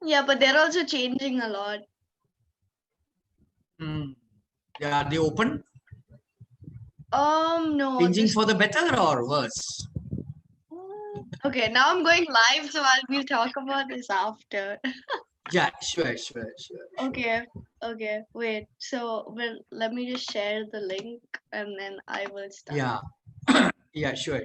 Yeah, but they're also changing a lot. Yeah, they open. No. Changing for the better or worse? Okay, now I'm going live, so we'll talk about this after. Yeah, sure. Okay, wait. So, let me just share the link and then I will start. Yeah, yeah, sure.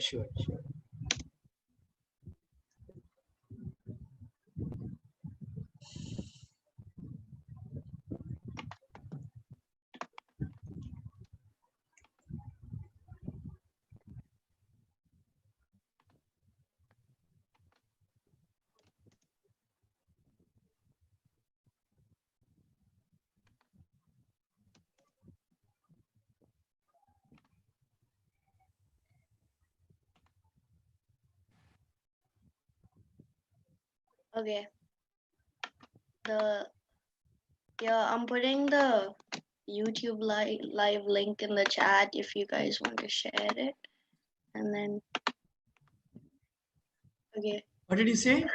Okay. I'm putting the YouTube live link in the chat if you guys want to share it. And then, okay. What did you say?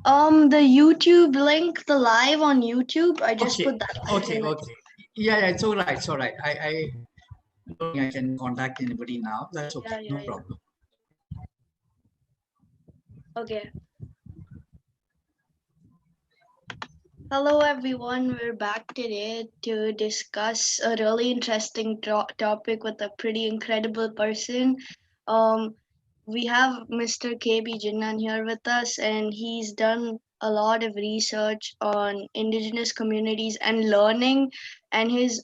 The YouTube link, the live on YouTube, I just put that. Okay. Yeah, it's all right. I don't think I can contact anybody now. That's okay. No problem. Okay. Hello everyone, we're back today to discuss a really interesting topic with a pretty incredible person. We have Mr. KB Jinnan here with us, and he's done a lot of research on indigenous communities and learning, and his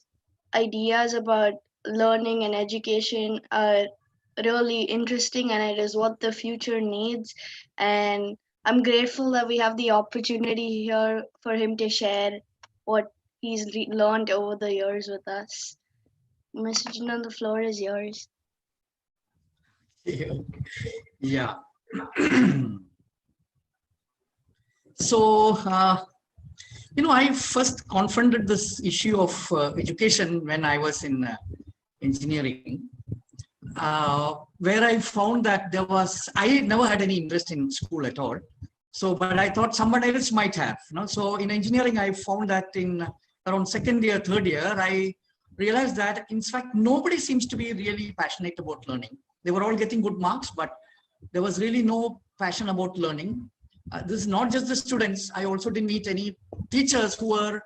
ideas about learning and education are really interesting, and it is what the future needs. And I'm grateful that we have the opportunity here for him to share what he's learned over the years with us. Mr. Jinnan, the floor is yours. Yeah. So, I first confronted this issue of education when I was in engineering, where I found that I never had any interest in school at all. So, but I thought someone else might have. So in engineering, I found that in around second year, third year, I realized that in fact, nobody seems to be really passionate about learning. They were all getting good marks, but there was really no passion about learning. This is not just the students. I also didn't meet any teachers who were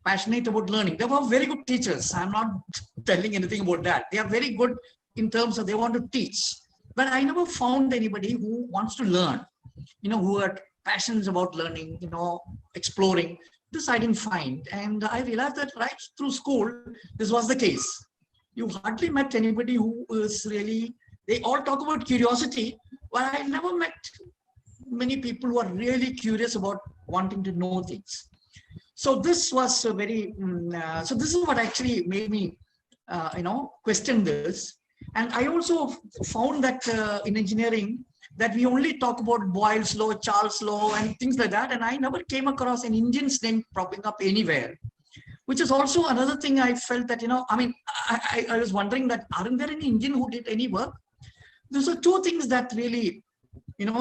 passionate about learning. They were very good teachers. I'm not telling anything about that. They are very good in terms of they want to teach. But I never found anybody who wants to learn, who are passions about learning, exploring. This I didn't find. And I realized that right through school, this was the case. You hardly met anybody who is really, they all talk about curiosity, but I never met many people who are really curious about wanting to know things. So this was so this is what actually made me, question this. And I also found that in engineering, that we only talk about Boyle's law, Charles' law, and things like that. And I never came across an Indian's name popping up anywhere, which is also another thing I felt that, I was wondering that, aren't there any Indian who did any work? Those are two things that really,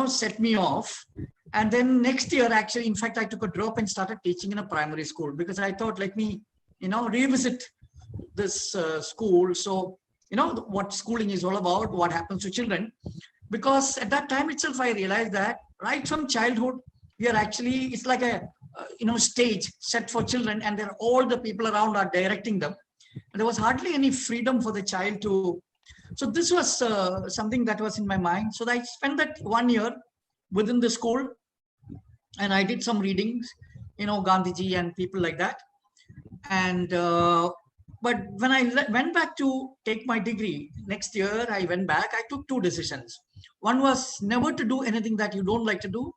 set me off. And then next year, actually, in fact, I took a drop and started teaching in a primary school because I thought, let me, revisit this school. So, what schooling is all about, what happens to children. Because at that time itself, I realized that right from childhood, we are actually, it's like a, stage set for children, and then all the people around are directing them. And there was hardly any freedom for the child to. So this was something that was in my mind. So I spent that 1 year within the school, and I did some readings, Gandhiji and people like that. And but when I went back to take my degree next year, I went back. I took two decisions. One was never to do anything that you don't like to do.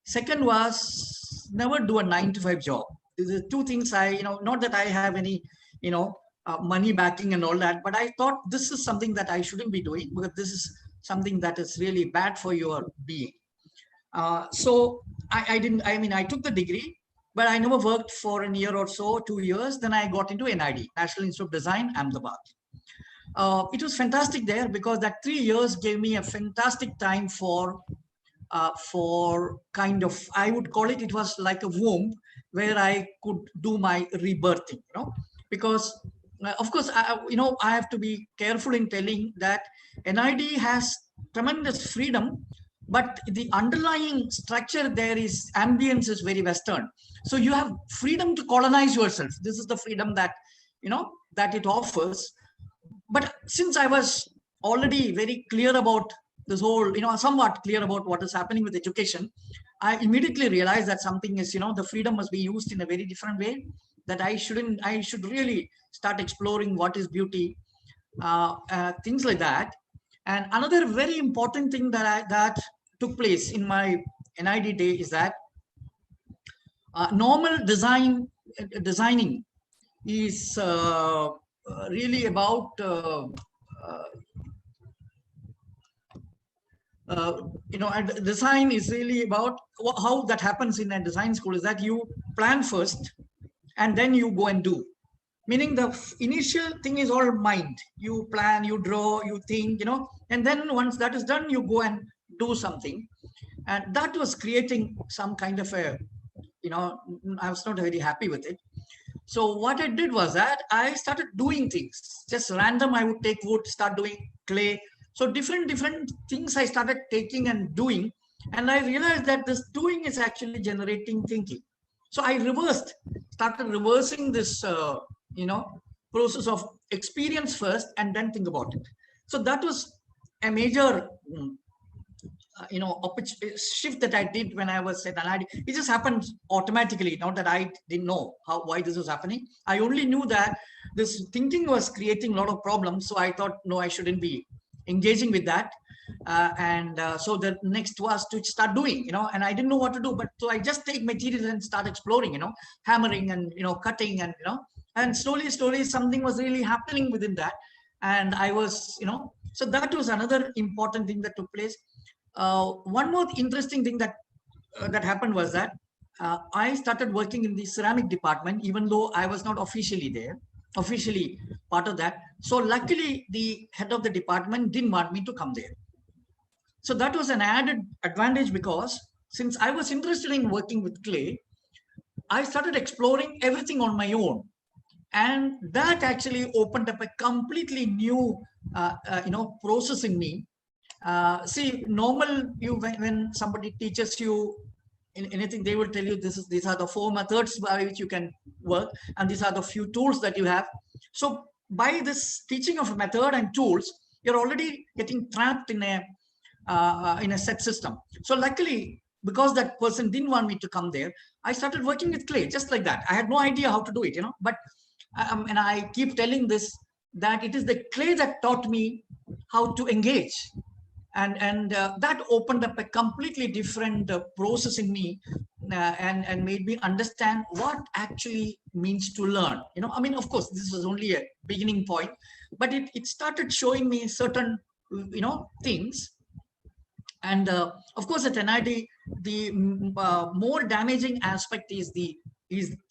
Second was never do a 9-to-5 job. These are two things not that I have any, money backing and all that, but I thought this is something that I shouldn't be doing because this is something that is really bad for your being. So I took the degree, but I never worked for a year or so, 2 years. Then I got into NID, National Institute of Design, Ahmedabad. It was fantastic there because that 3 years gave me a fantastic time for for kind of, I would call it, it was like a womb where I could do my rebirthing, because of course, I have to be careful in telling that NID has tremendous freedom, but the underlying structure there is ambience is very Western. So you have freedom to colonize yourself. This is the freedom that, that it offers. But since I was already very clear about this whole, somewhat clear about what is happening with education, I immediately realized that something is, the freedom must be used in a very different way, that I should really start exploring what is beauty, things like that. And another very important thing that took place in my NID day is that normal designing is really about uh, and design is really about how that happens in a design school is that you plan first and then you go and do, meaning the initial thing is all mind. You plan, you draw, you think, and then once that is done, you go and do something. And that was creating some kind of a, I was not very happy with it. So what I did was that I started doing things just random. I would take wood, start doing clay. So different things I started taking and doing. And I realized that this doing is actually generating thinking. So I started reversing this, process of experience first and then think about it. So that was a major shift that I did when I was at NID. It just happened automatically, not that I didn't know why this was happening. I only knew that this thinking was creating a lot of problems. So I thought, no, I shouldn't be engaging with that. So the next was to start doing, and I didn't know what to do. But so I just take materials and start exploring, hammering and, cutting and slowly something was really happening within that. And I was, so that was another important thing that took place. One more interesting thing that happened was that I started working in the ceramic department, even though I was not officially part of that. So luckily, the head of the department didn't want me to come there. So that was an added advantage, because since I was interested in working with clay, I started exploring everything on my own. And that actually opened up a completely new, process in me. See, normal, when somebody teaches you in anything, they will tell you these are the 4 methods by which you can work, and these are the few tools that you have. So by this teaching of a method and tools, you're already getting trapped in a set system. So luckily, because that person didn't want me to come there, I started working with clay just like that. I had no idea how to do it, but and I keep telling this, that it is the clay that taught me how to engage. And that opened up a completely different process in me, and made me understand what actually means to learn. I mean, of course, this was only a beginning point, but it started showing me certain, things. And of course, at NID, the more damaging aspect is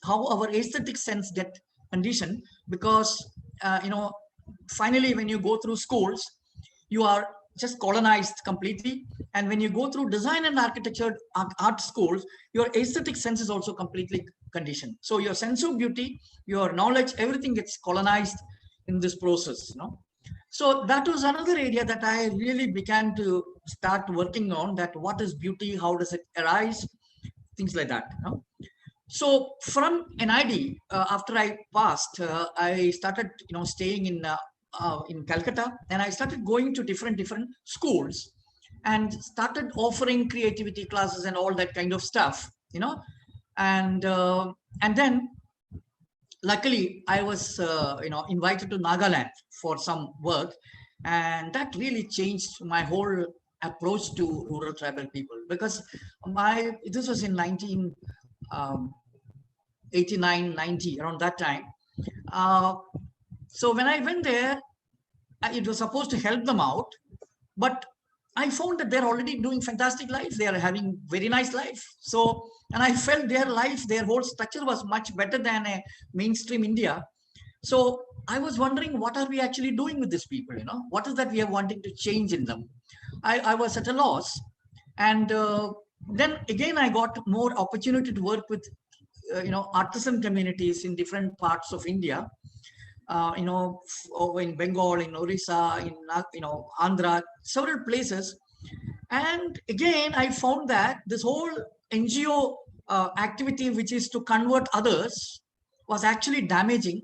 how our aesthetic sense get conditioned, because finally, when you go through schools, you are just colonized completely. And when you go through design and architecture art schools, your aesthetic sense is also completely conditioned. So your sense of beauty, your knowledge, everything gets colonized in this process. So that was another area that I really began to start working on, that what is beauty, how does it arise, things like that. So from NID, after I passed, I started, staying in Calcutta, and I started going to different schools, and started offering creativity classes and all that kind of stuff, and then luckily I was, invited to Nagaland for some work, and that really changed my whole approach to rural tribal people, because this was in 1989, 90, around that time. So when I went there, it was supposed to help them out, but I found that they're already doing fantastic life. They are having very nice life. So, and I felt their life, their whole structure was much better than a mainstream India. So I was wondering, what are we actually doing with these people? What is that we are wanting to change in them? I was at a loss. And then again I got more opportunity to work with artisan communities in different parts of India, over in Bengal, in Orissa, in Andhra, several places. And again I found that this whole NGO activity, which is to convert others, was actually damaging.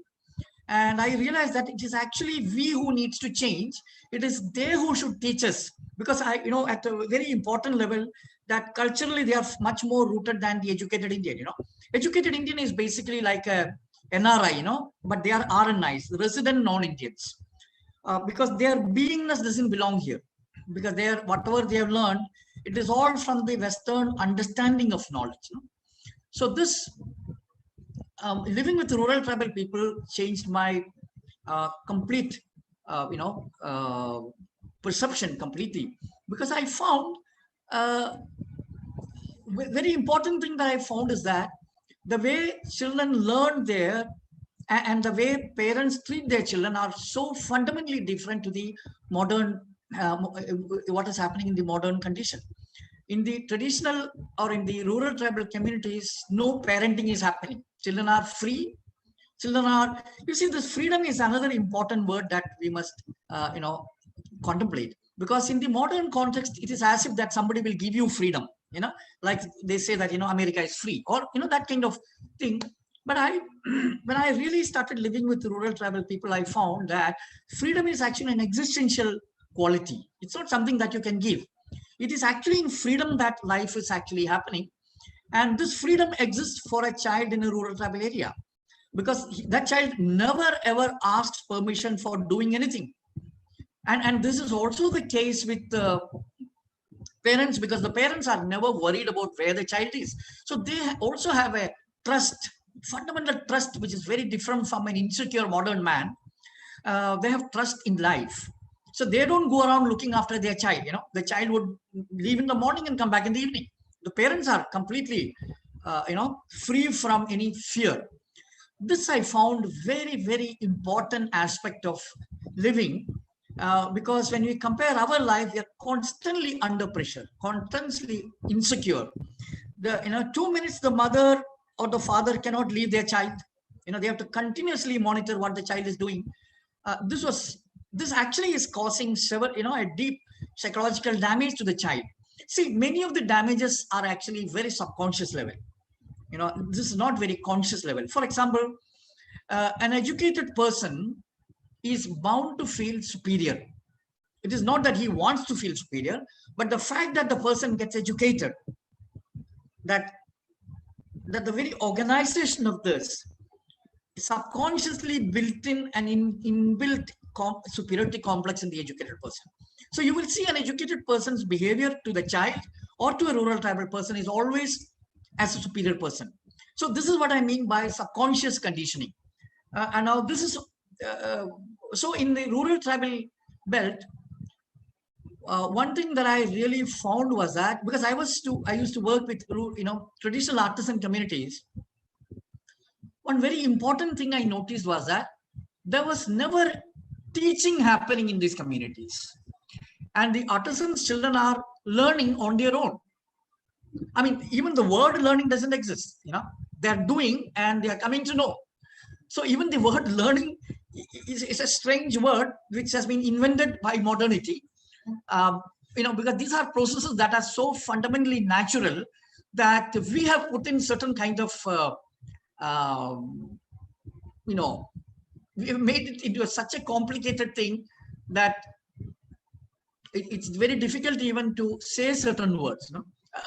And I realized that it is actually we who needs to change. It is they who should teach us, because at a very important level, that culturally they are much more rooted than the educated Indian. Educated Indian is basically like a NRI, but they are RNIs, resident non-Indians, because their beingness doesn't belong here, because they are, whatever they have learned, it is all from the Western understanding of knowledge. So this living with rural tribal people changed my complete perception completely, because I found uh, very important thing that I found is that the way children learn there and the way parents treat their children are so fundamentally different to the modern what is happening in the modern condition. In the traditional or in the rural tribal communities, no parenting is happening. Children are free. Children are, you see, this freedom is another important word that we must contemplate, because in the modern context it is as if that somebody will give you freedom, like they say that America is free, or that kind of thing. But I when I really started living with rural tribal people, I found that freedom is actually an existential quality. It's not something that you can give. It is actually in freedom that life is actually happening. And this freedom exists for a child in a rural tribal area, because that child never ever asks permission for doing anything. And this is also the case with parents, because the parents are never worried about where the child is. So they also have a trust, fundamental trust, which is very different from an insecure modern man. They have trust in life. So they don't go around looking after their child. The child would leave in the morning and come back in the evening. The parents are completely free from any fear. This I found very, very important aspect of living, because when we compare our life, we are constantly under pressure, constantly insecure. 2 minutes the mother or the father cannot leave their child. They have to continuously monitor what the child is doing. This actually is causing several, a deep psychological damage to the child. See, many of the damages are actually very subconscious level. This is not very conscious level. For example, an educated person is bound to feel superior. It is not that he wants to feel superior, but the fact that the person gets educated, that the very organization of this subconsciously built in an inbuilt superiority complex in the educated person. So you will see an educated person's behavior to the child or to a rural tribal person is always as a superior person. So this is what I mean by subconscious conditioning. And now this is so in the rural tribal belt, one thing that I really found was that, because I used to work with traditional artisan communities. One very important thing I noticed was that there was never teaching happening in these communities, and the artisans' children are learning on their own. I mean, even the word learning doesn't exist. They're doing and they are coming to know. So even the word learning is a strange word which has been invented by modernity. Because these are processes that are so fundamentally natural that we have put in certain kind of we have made it into such a complicated thing that it's very difficult even to say certain words.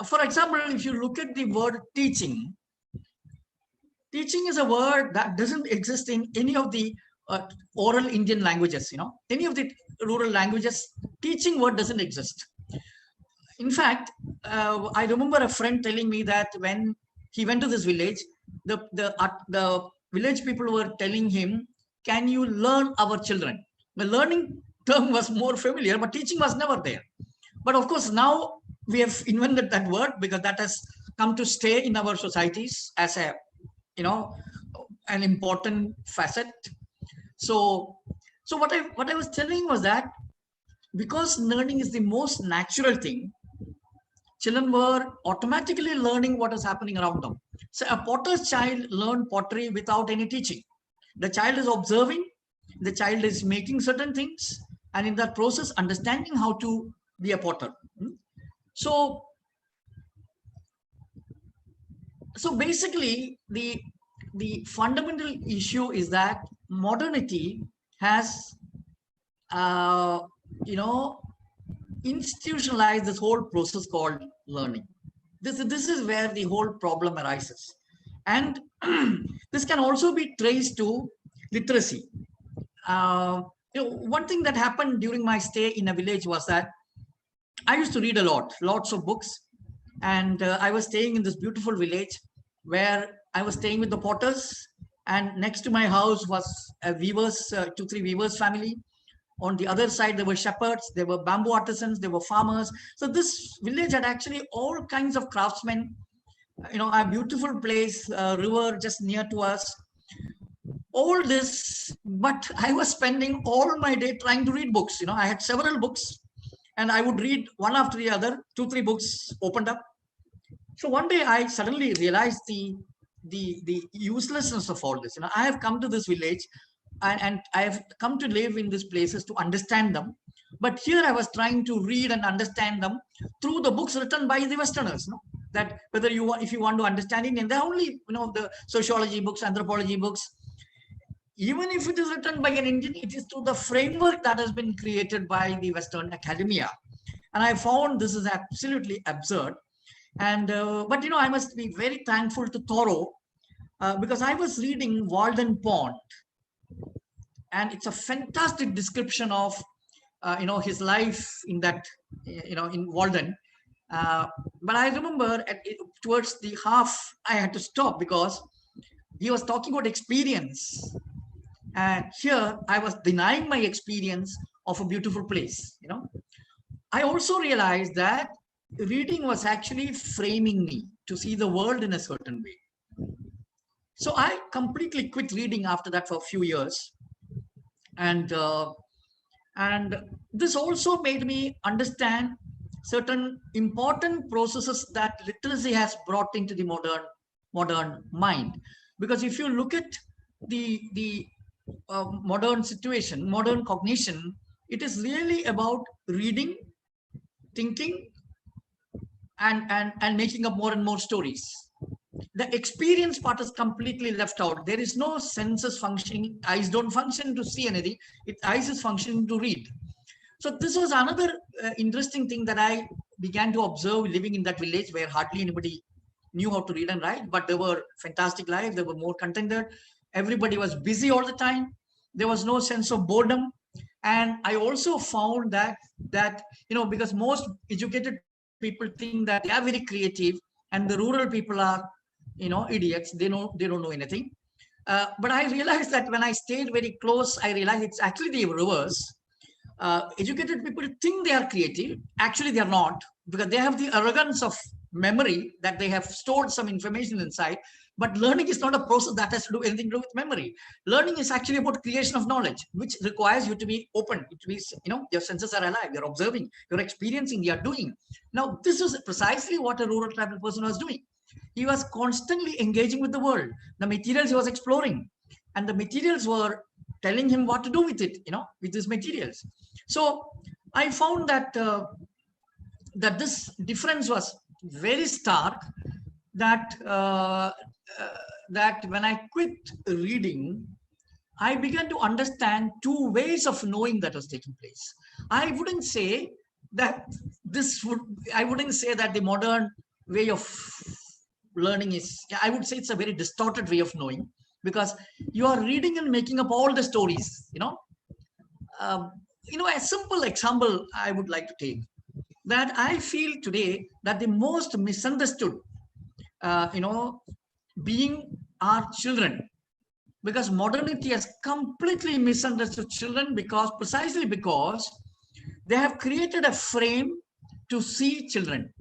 For example, if you look at the word teaching, teaching is a word that doesn't exist in any of the oral Indian languages. Any of the rural languages, teaching word doesn't exist. In fact, I remember a friend telling me that when he went to this village, the village people were telling him, "Can you learn our children?" The learning term was more familiar, but teaching was never there. But of course, now we have invented that word because that has come to stay in our societies as a an important facet. So what I was telling was that because learning is the most natural thing, children were automatically learning what is happening around them. So a potter's child learned pottery without any teaching. The child is observing, the child is making certain things, and in that process, understanding how to be a potter. So, so basically, the fundamental issue is that modernity has, uh, you know, institutionalized this whole process called learning. This is where the whole problem arises. And this can also be traced to literacy. Uh, one thing that happened during my stay in a village was that I used to read a lot, lots of books. And I was staying in this beautiful village where I was staying with the potters. And next to my house was a weavers, 2, 3 weavers family. On the other side, there were shepherds, there were bamboo artisans, there were farmers. So this village had actually all kinds of craftsmen. A beautiful place, a river just near to us. All this, but I was spending all my day trying to read books. I had several books, and I would read one after the other, 2, 3 books opened up. So one day I suddenly realized the uselessness of all this. I have come to this village, and I have come to live in these places to understand them. But here I was trying to read and understand them through the books written by the Westerners. That whether you want, if you want to understand Indian, they're only the sociology books, anthropology books. Even if it is written by an Indian, it is through the framework that has been created by the Western academia. And I found this is absolutely absurd. And but I must be very thankful to Thoreau, because I was reading Walden Pond, and it's a fantastic description of his life in that in Walden. But I remember towards the half I had to stop because he was talking about experience, and here I was denying my experience of a beautiful place. I also realized that reading was actually framing me to see the world in a certain way. So I completely quit reading after that for a few years. And this also made me understand certain important processes that literacy has brought into the modern mind. Because if you look at the modern situation, modern cognition, it is really about reading, thinking, and making up more and more stories. The experience part is completely left out. There is no senses functioning. Eyes don't function to see anything. Eyes is functioning to read. So this was another interesting thing that I began to observe living in that village where hardly anybody knew how to read and write, but there were fantastic lives. They were more contented. Everybody was busy all the time. There was no sense of boredom. And I also found that because most educated people think that they are very creative, and the rural people are idiots. They don't know anything. But I realized that when I stayed very close, I realized it's actually the reverse. Educated people think they are creative. Actually, they are not, because they have the arrogance of memory that they have stored some information inside. But learning is not a process that has to do anything to do with memory. Learning is actually about creation of knowledge, which requires you to be open. It means, your senses are alive. You're observing, you're experiencing, you're doing. Now, this is precisely what a rural tribal person was doing. He was constantly engaging with the world. The materials he was exploring, and the materials were telling him what to do with it, with these materials. So I found that that this difference was very stark. That when I quit reading, I began to understand two ways of knowing that was taking place. I wouldn't say that the modern way of learning is, I would say it's a very distorted way of knowing, because you are reading and making up all the stories. A simple example I would like to take, that I feel today that the most misunderstood being are children, because modernity has completely misunderstood children, precisely because they have created a frame to see children.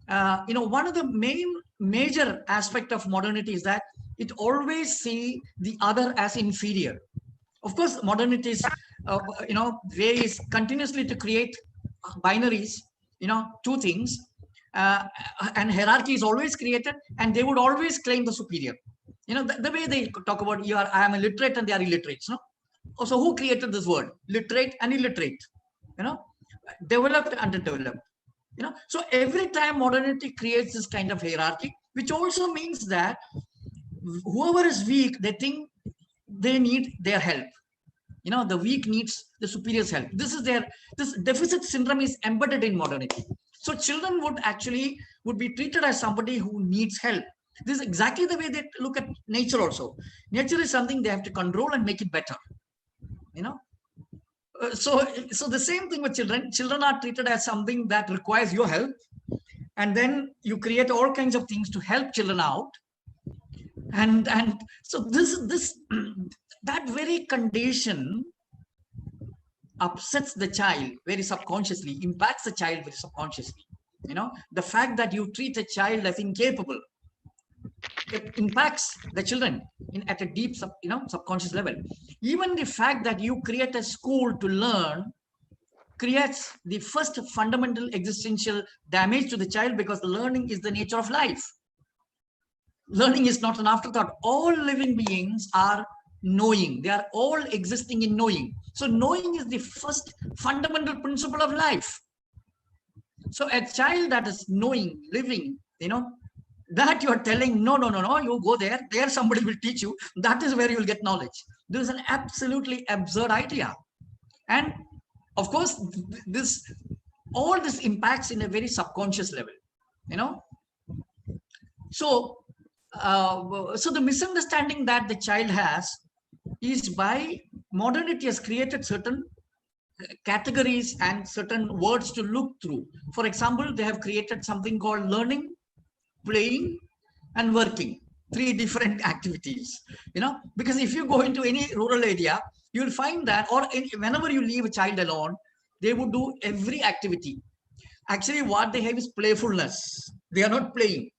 One of the major aspect of modernity is that it always see the other as inferior. Of course, modernity's way is continuously to create binaries, two things, and hierarchy is always created, and they would always claim the superior. The way they talk about I am a literate and they are illiterates. No, so who created this word, literate and illiterate? Developed and underdeveloped. So every time modernity creates this kind of hierarchy, which also means that whoever is weak, they think they need their help. The weak needs the superior's help. This deficit syndrome is embedded in modernity. So children would be treated as somebody who needs help. This is exactly the way they look at nature also. Nature is something they have to control and make it better. So the same thing with children. Children are treated as something that requires your help, and then you create all kinds of things to help children out. And so this that very condition upsets the child very subconsciously, impacts the child very subconsciously. The fact that you treat a child as incapable, it impacts the children at a deep subconscious level. Even the fact that you create a school to learn creates the first fundamental existential damage to the child, because learning is the nature of life. Learning is not an afterthought. All living beings are knowing. They are all existing in knowing. So knowing is the first fundamental principle of life. So a child that is knowing, living, that you are telling, no, you go there somebody will teach you. That is where you will get knowledge. This is an absolutely absurd idea. And of course, all this impacts in a very subconscious level, So, so the misunderstanding that the child has is by modernity has created certain categories and certain words to look through. For example, they have created something called learning, playing, and working. 3 different activities, because if you go into any rural area, you'll find that, or whenever you leave a child alone, they would do every activity. Actually, what they have is playfulness. They are not playing.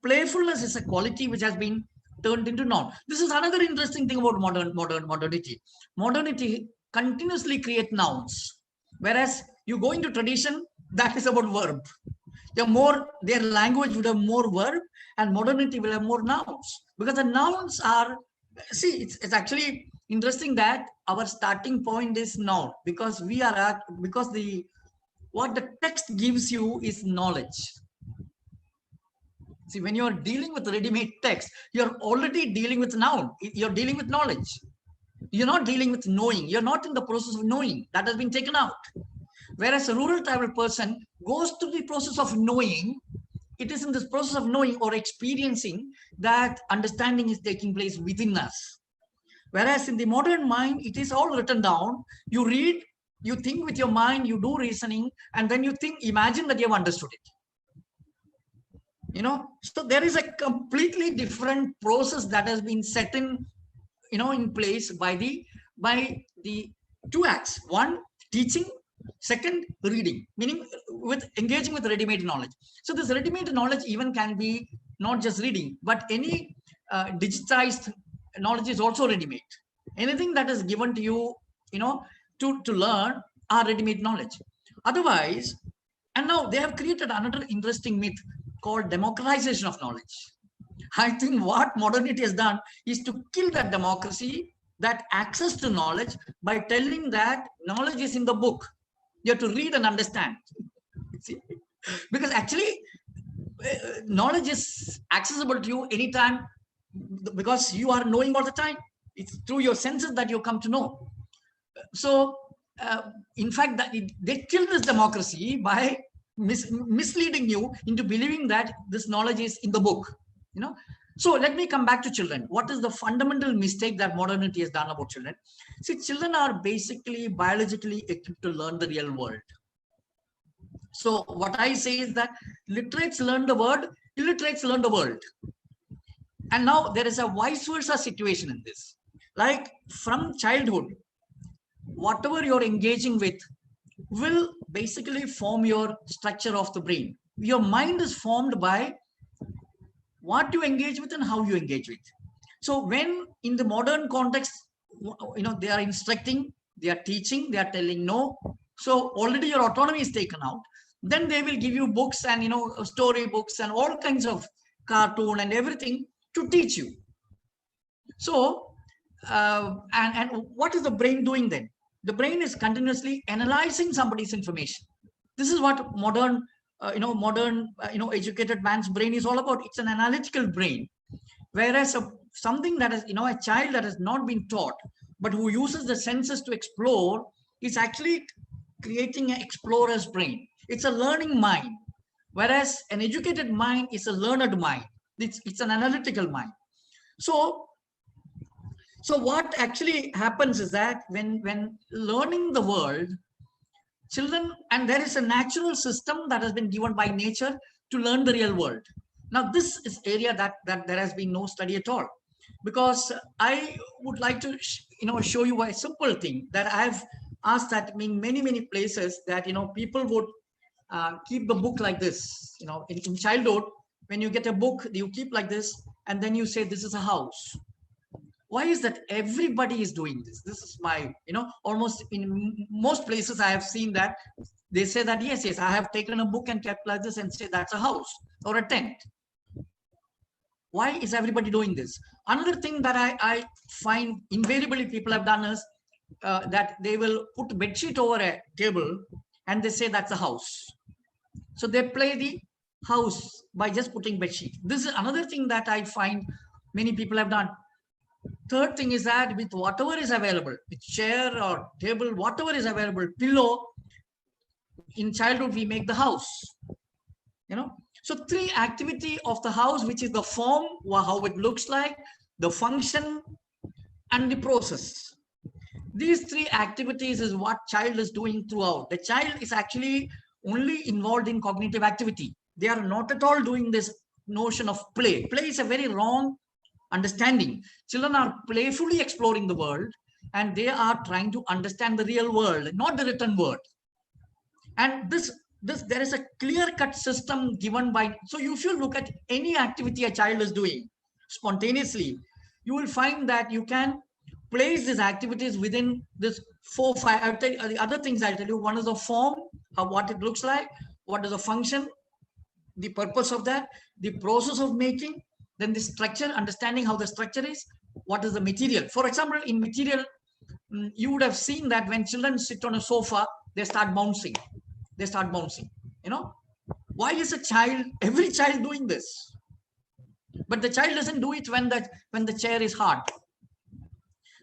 Playfulness is a quality which has been turned into noun. This is another interesting thing about modernity. Modernity continuously create nouns, whereas you go into tradition, that is about verb. Their language would have more verb, and modernity will have more nouns, because the nouns are, it's actually interesting that our starting point is noun, because what the text gives you is knowledge. See, when you're dealing with ready-made text, you're already dealing with noun. You're dealing with knowledge. You're not dealing with knowing. You're not in the process of knowing. That has been taken out. Whereas a rural tribal person goes through the process of knowing. It is in this process of knowing or experiencing that understanding is taking place within us. Whereas in the modern mind, it is all written down. You read, you think with your mind, you do reasoning, and then you imagine that you have understood it. So there is a completely different process that has been set in place by the 2 acts. One, teaching. Second, reading, meaning with engaging with ready-made knowledge. So this ready-made knowledge even can be not just reading, but any digitized knowledge is also ready-made. Anything that is given to you, to learn are ready-made knowledge. Otherwise, and now they have created another interesting myth called democratization of knowledge. I think what modernity has done is to kill that democracy, that access to knowledge, by telling that knowledge is in the book. You have to read and understand. See? Because actually, knowledge is accessible to you anytime, because you are knowing all the time. It's through your senses that you come to know. So, in fact, they kill this democracy by misleading you into believing that this knowledge is in the book. So let me come back to children. What is the fundamental mistake that modernity has done about children? See, children are basically biologically equipped to learn the real world. So what I say is that literates learn the word, illiterates learn the world. And now there is a vice versa situation in this. Like from childhood, whatever you're engaging with will basically form your structure of the brain. Your mind is formed by what you engage with and how you engage with. So when in the modern context, they are instructing, they are teaching, they are telling no. So already your autonomy is taken out. Then they will give you books and, story books and all kinds of cartoon and everything to teach you. So, and what is the brain doing then? The brain is continuously analyzing somebody's information. This is what modern educated man's brain is all about. It's an analytical brain. Whereas something that is, a child that has not been taught, but who uses the senses to explore, is actually creating an explorer's brain. It's a learning mind. Whereas an educated mind is a learned mind. It's an analytical mind. So what actually happens is that when learning the world, children, and there is a natural system that has been given by nature to learn the real world. Now, this is area that there has been no study at all, because I would like to show you a simple thing that I've asked that in many places, that people would keep the book like this. In childhood, when you get a book, you keep like this, and then you say this is a house. Why is that everybody is doing this? This is my, almost in most places I have seen that they say that, yes, I have taken a book and kept like this and say that's a house or a tent. Why is everybody doing this? Another thing that I find invariably people have done is that they will put bedsheet over a table and they say that's a house. So they play the house by just putting bedsheet. This is another thing that I find many people have done. Third thing is that with whatever is available, with chair or table, whatever is available, pillow, in childhood we make the house. So three activity of the house, which is the form, how it looks like, the function, and the process. These three activities is what child is doing throughout. The child is actually only involved in cognitive activity. They are not at all doing this notion of play. Play is a very wrong understanding. Children are playfully exploring the world, and they are trying to understand the real world, not the written word. And this there is a clear-cut system given by. So if you look at any activity a child is doing spontaneously, you will find that you can place these activities within this 4, 5. I'll tell you, the other things I'll tell you. One is the form, what it looks like. What is the function, the purpose of that, the process of making, then the structure, understanding how the structure is, what is the material. For example, in material, you would have seen that when children sit on a sofa, they start bouncing. Why is every child doing this? But the child doesn't do it when the chair is hard.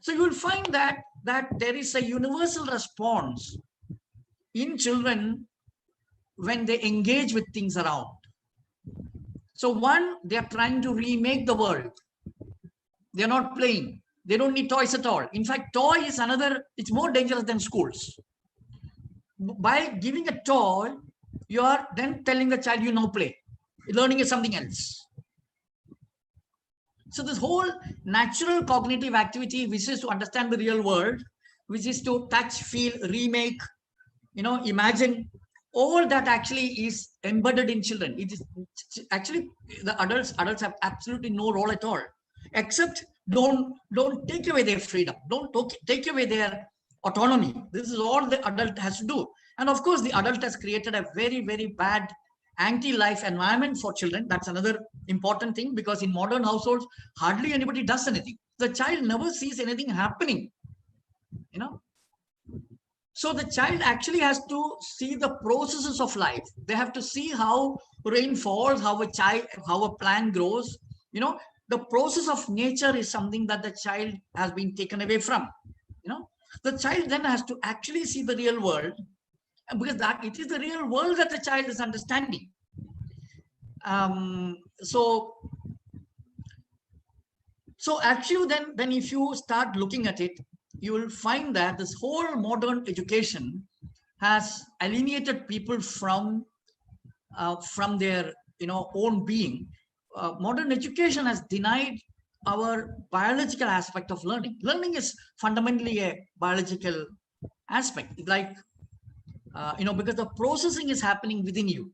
So you will find that there is a universal response in children when they engage with things around. So one, they are trying to remake the world. They're not playing. They don't need toys at all. In fact, toy is it's more dangerous than schools. By giving a toy, you are then telling the child, you now play. Learning is something else. So this whole natural cognitive activity, which is to understand the real world, which is to touch, feel, remake, imagine, all that actually is embedded in children. It is actually the adults have absolutely no role at all, except don't take away their freedom, don't take away their autonomy. This is all the adult has to do. And of course, the adult has created a very, very bad anti-life environment for children. That's another important thing, because in modern households, hardly anybody does anything. The child never sees anything happening, So the child actually has to see the processes of life. They have to see how rain falls, how a plant grows. The process of nature is something that the child has been taken away from. The child then has to actually see the real world, because that it is the real world that the child is understanding. So actually then if you start looking at it, you will find that this whole modern education has alienated people from their own being. Modern education has denied our biological aspect of learning. Learning is fundamentally a biological aspect, like because the processing is happening within you,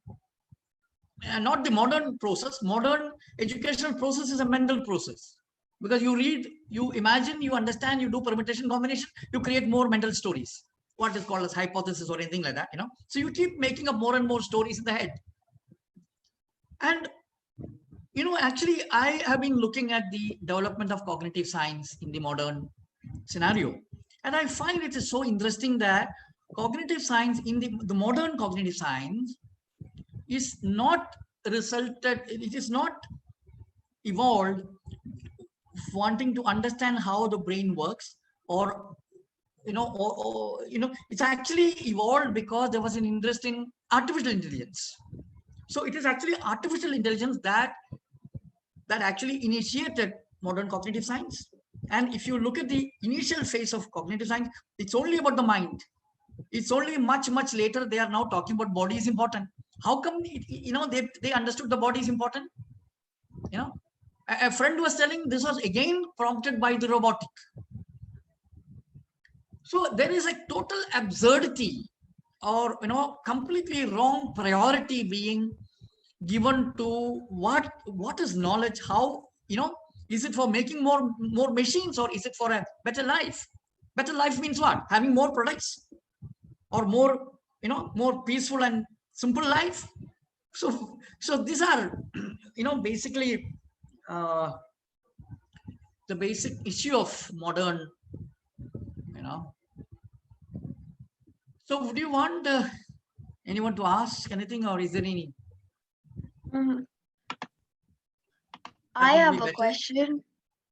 and not the modern process. Modern educational process is a mental process, because you read, you imagine, you understand, you do permutation combination, you create more mental stories. what is called as hypothesis or anything like that, So you keep making up more and more stories in the head. And, actually, I have been looking at the development of cognitive science in the modern scenario. And I find it is so interesting that cognitive science in the modern cognitive science is not it is not evolved wanting to understand how the brain works, or it's actually evolved because there was an interest in artificial intelligence. So it is actually artificial intelligence that actually initiated modern cognitive science. And if you look at the initial phase of cognitive science, it's only about the mind. It's only much later they are now talking about body is important. How come they understood the body is important? A friend was telling this was again prompted by the robotic. So there is a total absurdity, or completely wrong priority being given to what is knowledge. How is it for making more machines, or is it for a better life? Better life means what? Having more products, or more peaceful and simple life. So these are basically the basic issue of modern. So would you want anyone to ask anything, or is there any? Mhm. That I will have be a better. question.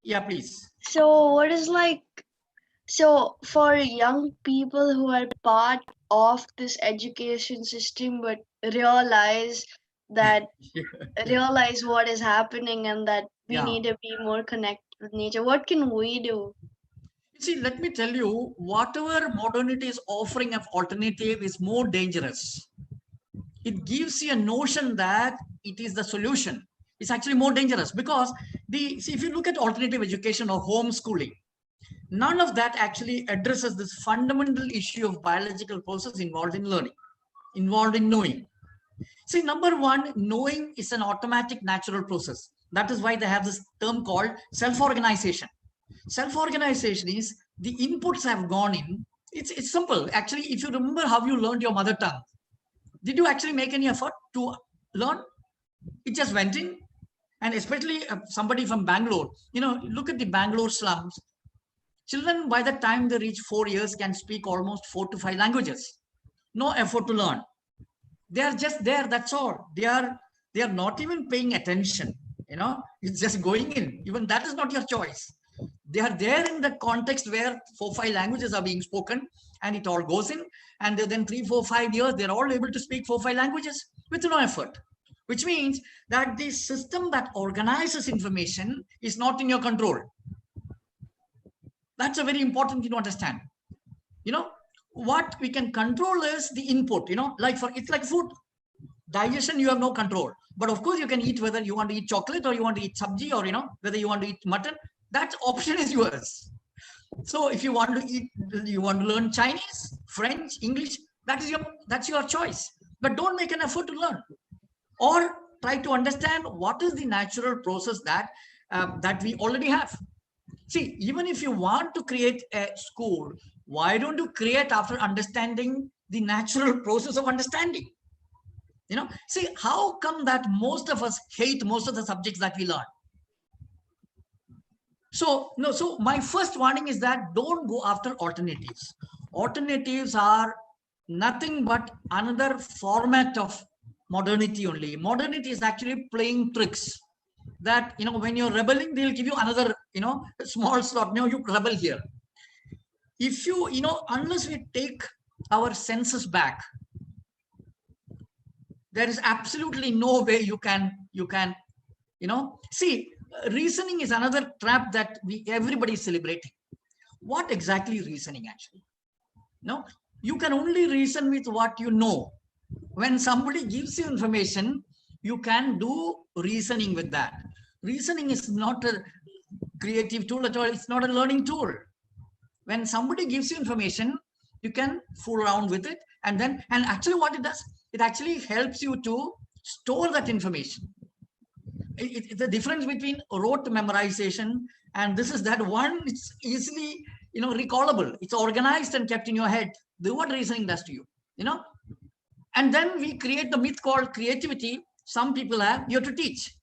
Yeah, please. So, what is so for young people who are part of this education system but realize that realize what is happening and that we Yeah. need to be more connected with nature, what can we do? See, let me tell you, whatever modernity is offering of alternative is more dangerous. It gives you a notion that it is the solution. It's actually more dangerous, because if you look at alternative education or homeschooling, none of that actually addresses this fundamental issue of biological process involved in learning, involved in knowing. See, number one, knowing is an automatic natural process. That is why they have this term called self-organization. Self-organization is the inputs have gone in. It's simple. Actually, if you remember how you learned your mother tongue, did you actually make any effort to learn? It just went in. And especially somebody from Bangalore, look at the Bangalore slums. Children, by the time they reach 4 years, can speak almost 4 to 5 languages. No effort to learn. They are just there. That's all. They are not even paying attention. It's just going in. Even that is not your choice. They are there in the context where 4 or 5 languages are being spoken, and it all goes in. And then 3 4 5 years, they're all able to speak 4 or 5 languages with no effort. Which means that the system that organizes information is not in your control. That's a very important thing to understand. What we can control is the input. It's like food. Digestion, you have no control. But of course, you can eat whether you want to eat chocolate or you want to eat sabji, or whether you want to eat mutton. That option is yours. So if you want to learn Chinese, French, English, that's your choice. But don't make an effort to learn, or try to understand what is the natural process that we already have. See, even if you want to create a school, why don't you create after understanding the natural process of understanding? See, how come that most of us hate most of the subjects that we learn? So my first warning is that don't go after alternatives. Alternatives are nothing but another format of modernity only. Modernity is actually playing tricks that, when you're rebelling, they'll give you another, small slot. No, you rebel here. If unless we take our senses back, there is absolutely no way you can, see, reasoning is another trap that everybody is celebrating. What exactly reasoning actually? No, you can only reason with what you know. When somebody gives you information, you can do reasoning with that. Reasoning is not a creative tool at all. It's not a learning tool. When somebody gives you information, you can fool around with it, and actually what it does, it actually helps you to store that information. It's the difference between rote memorization and this is that one. It's easily recallable. It's organized and kept in your head. The what reasoning does to you, and then we create the myth called creativity. Some people have, you have to teach,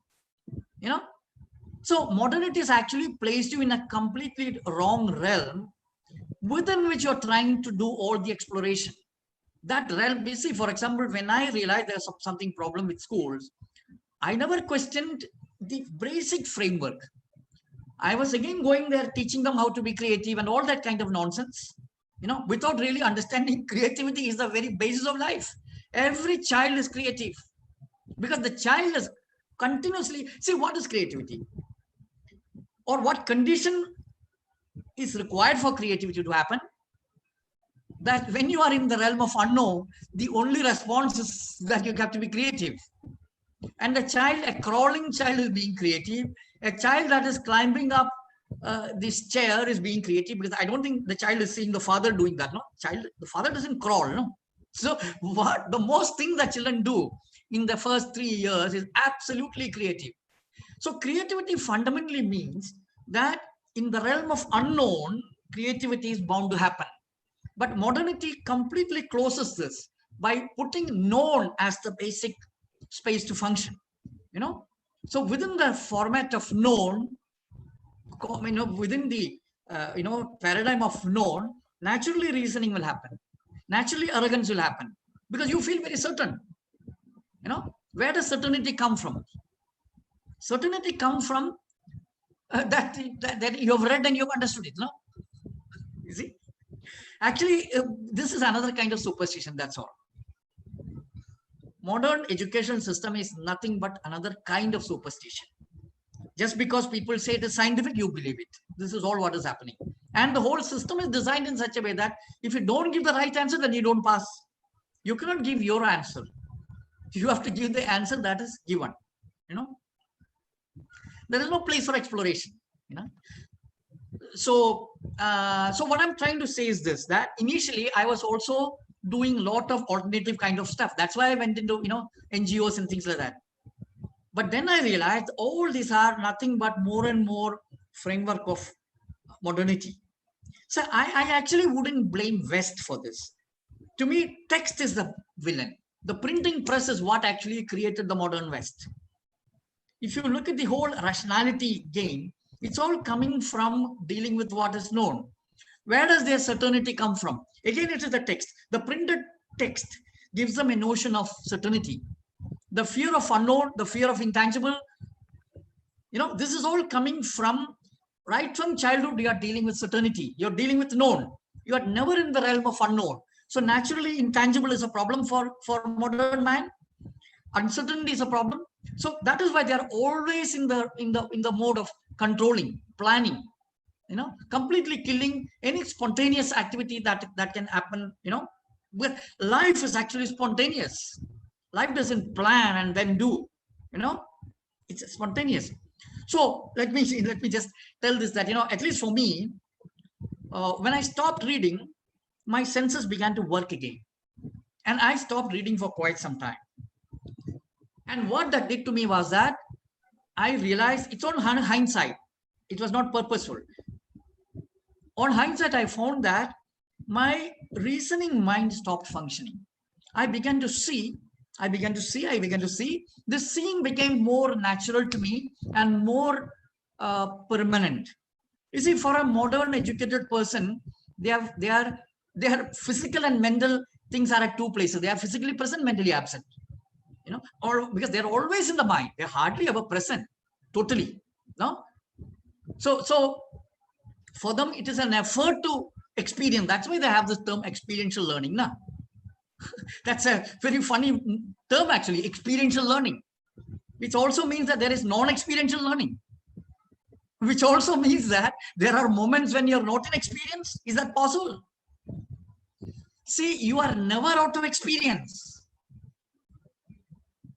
so modernity has actually placed you in a completely wrong realm within which you're trying to do all the exploration. That realm, you see, for example, when I realized there's something problem with schools, I never questioned the basic framework. I was again going there teaching them how to be creative and all that kind of nonsense, without really understanding creativity is the very basis of life. Every child is creative because the child is continuously, see, what is creativity? Or what condition is required for creativity to happen? That when you are in the realm of unknown, the only response is that you have to be creative. And a crawling child is being creative. A child that is climbing up this chair is being creative, because I don't think the child is seeing the father doing that. No, the father doesn't crawl. No. So what the most thing that children do in the first 3 years is absolutely creative. So creativity fundamentally means that in the realm of unknown, creativity is bound to happen. But modernity completely closes this by putting known as the basic space to function. So within the format of known, within the paradigm of known, naturally reasoning will happen. Naturally arrogance will happen because you feel very certain. Where does certainty come from? Certainty comes from that you have read and you have understood it. No, you see. Actually, this is another kind of superstition. That's all. Modern education system is nothing but another kind of superstition. Just because people say it is scientific, you believe it. This is all what is happening. And the whole system is designed in such a way that if you don't give the right answer, then you don't pass. You cannot give your answer. You have to give the answer that is given. There is no place for exploration. So what I'm trying to say is this, that initially I was also doing a lot of alternative kind of stuff. That's why I went into, NGOs and things like that. But then I realized all these are nothing but more and more framework of modernity. So I actually wouldn't blame West for this. To me, text is the villain. The printing press is what actually created the modern West. If you look at the whole rationality game, it's all coming from dealing with what is known. Where does their certainty come from? Again, it is the text. The printed text gives them a notion of certainty. The fear of unknown, the fear of intangible, this is all coming from, right from childhood, you are dealing with certainty. You're dealing with known. You are never in the realm of unknown. So naturally, intangible is a problem for modern man. Uncertainty is a problem. So that is why they are always in the mode of controlling, planning, completely killing any spontaneous activity that can happen. But life is actually spontaneous. Life doesn't plan and then do. It's spontaneous. So let me just tell this, that at least for me, when I stopped reading, my senses began to work again, and I stopped reading for quite some time. And what that did to me was that I realized it's on hindsight. It was not purposeful. On hindsight, I found that my reasoning mind stopped functioning. I began to see. This seeing became more natural to me and more permanent. You see, for a modern educated person, their physical and mental things are at two places. They are physically present, mentally absent. Or because they're always in the mind, they're hardly ever present totally. No, so for them it is an effort to experience. That's why they have this term experiential learning. Now, that's a very funny term actually, experiential learning, which also means that there is non-experiential learning, which also means that there are moments when you're not in experience. Is that possible? See, you are never out of experience.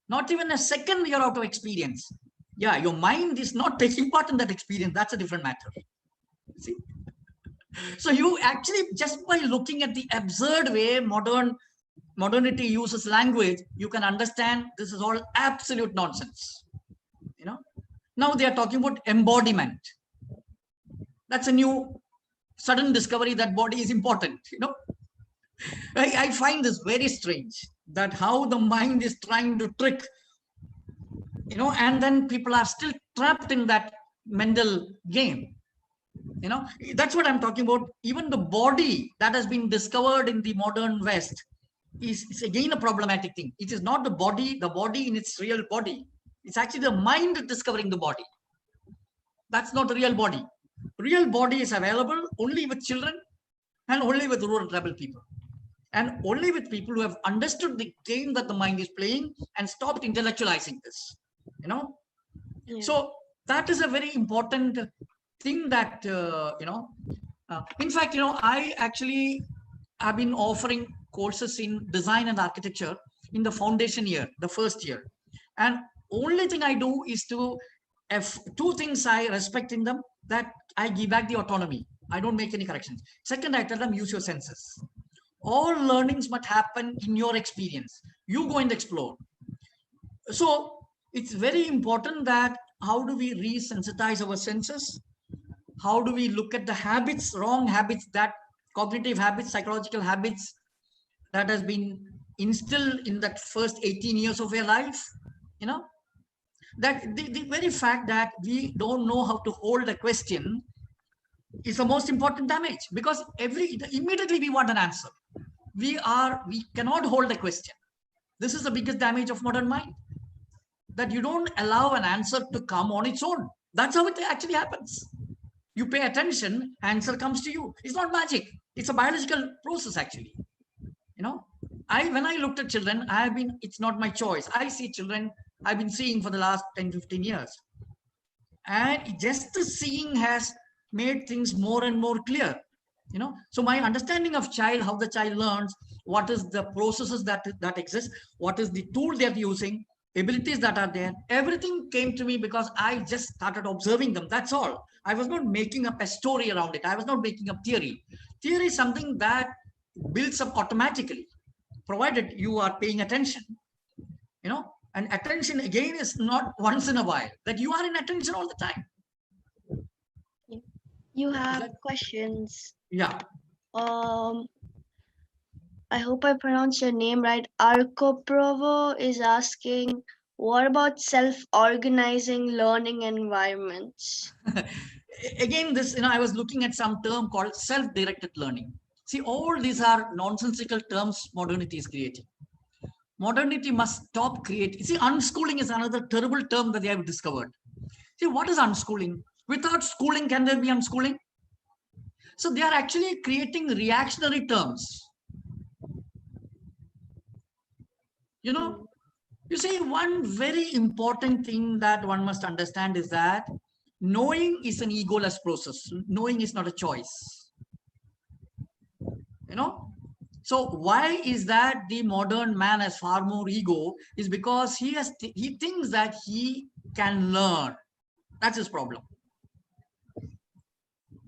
Not even a second you're out of experience. Yeah, your mind is not taking part in that experience. That's a different matter. See? So you actually, just by looking at the absurd way modernity uses language, you can understand this is all absolute nonsense. Now they are talking about embodiment. That's a new sudden discovery that body is important. I find this very strange, that how the mind is trying to trick, and then people are still trapped in that mental game. That's what I'm talking about. Even the body that has been discovered in the modern West is again a problematic thing. It is not the body in its real body. It's actually the mind discovering the body. That's not the real body. Real body is available only with children and only with rural tribal people. And only with people who have understood the game that the mind is playing and stopped intellectualizing this. Yeah. So that is a very important thing that, in fact, I actually have been offering courses in design and architecture in the foundation year, the first year. And only thing I do is to have two things I respect in them, that I give back the autonomy. I don't make any corrections. Second, I tell them, use your senses. All learnings must happen in your experience. You go and explore. So it's very important that how do we resensitize our senses? How do we look at the habits, wrong habits, that cognitive habits, psychological habits that has been instilled in that first 18 years of your life? That the very fact that we don't know how to hold a question is the most important damage, because immediately we want an answer. We cannot hold a question. This is the biggest damage of modern mind, that you don't allow an answer to come on its own. That's how it actually happens. You pay attention, answer comes to you. It's not magic. It's a biological process, actually. When I looked at children, it's not my choice. I see children I've been seeing for the last 10, 15 years. And just the seeing has made things more and more clear. So my understanding of how the child learns, what is the processes that exist, what is the tool they're using, abilities that are there, everything came to me because I just started observing them. That's all. I was not making up a story around it. I was not making up theory. Theory is something that builds up automatically, provided you are paying attention. And attention again is not once in a while, that you are in attention all the time. You have questions. Yeah. I hope I pronounced your name right. Arcoprovo is asking, what about self-organizing learning environments? Again, I was looking at some term called self-directed learning. See, all these are nonsensical terms modernity is creating. Modernity must stop creating. See, unschooling is another terrible term that they have discovered. See, what is unschooling? Without schooling, can there be unschooling? So they are actually creating reactionary terms. You see, one very important thing that one must understand is that knowing is an egoless process. Knowing is not a choice. So why is that the modern man has far more ego? Is because he thinks that he can learn. That's his problem.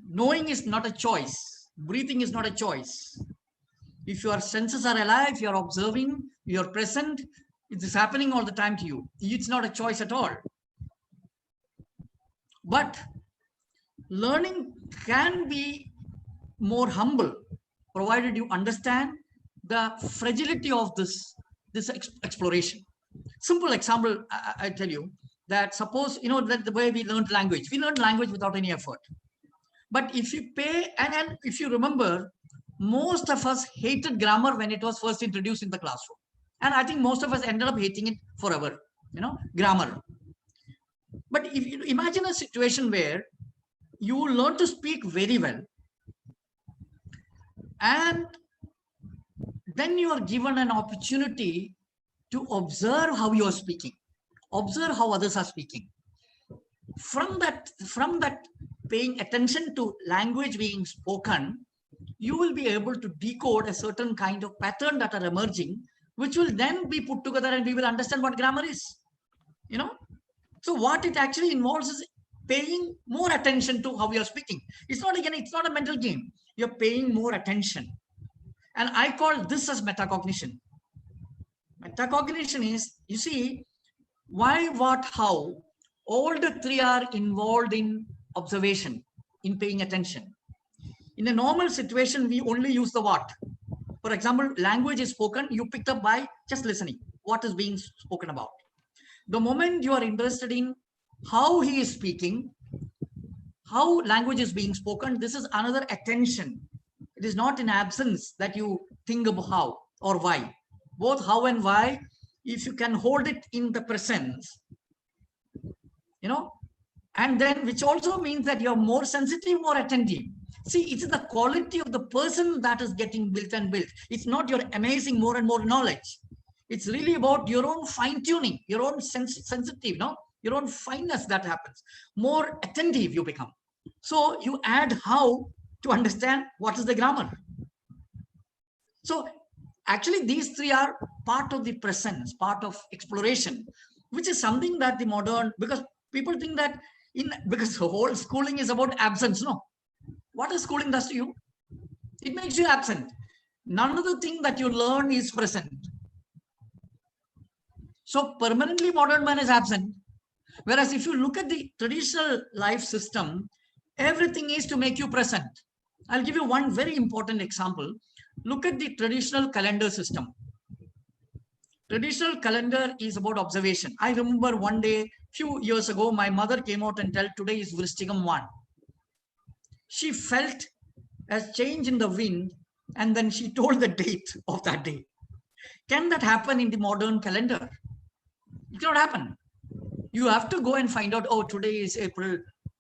Knowing is not a choice. Breathing is not a choice. If your senses are alive, you're observing, you're present, it is happening all the time to you. It's not a choice at all. But learning can be more humble, provided you understand the fragility of this exploration. Simple example, I tell you, that suppose, that the way we learned language without any effort. But if you and if you remember, most of us hated grammar when it was first introduced in the classroom. And I think most of us ended up hating it forever, grammar. But if you imagine a situation where you learn to speak very well, and then you are given an opportunity to observe how you are speaking, observe how others are speaking. From that paying attention to language being spoken, you will be able to decode a certain kind of pattern that are emerging, which will then be put together and we will understand what grammar is. So what it actually involves is paying more attention to how you're speaking. It's not a mental game. You're paying more attention. And I call this as metacognition. Metacognition is, you see, why, what, how, all the three are involved in observation, in paying attention. In a normal situation, we only use the what. For example, language is spoken, you picked up by just listening what is being spoken about. The moment you are interested in how he is speaking, how language is being spoken, this is another attention. It is not in absence that you think of how or why. Both how and why, if you can hold it in the presence, and then which also means that you're more sensitive, more attentive. See, it's the quality of the person that is getting built and built. It's not your amazing more and more knowledge. It's really about your own fine tuning, your own sensitive, your own fineness that happens. More attentive you become. So you add how to understand what is the grammar. So actually these three are part of the presence, part of exploration, which is something that the modern, because people think that because the whole schooling is about absence. No, what is schooling does to you? It makes you absent. None of the thing that you learn is present. So permanently modern man is absent. Whereas if you look at the traditional life system, everything is to make you present. I'll give you one very important example. Look at the traditional calendar system. Traditional calendar is about observation. I remember one day, few years ago, my mother came out and told today is Vrishtigam 1. She felt a change in the wind and then she told the date of that day. Can that happen in the modern calendar? It cannot happen. You have to go and find out, oh, today is April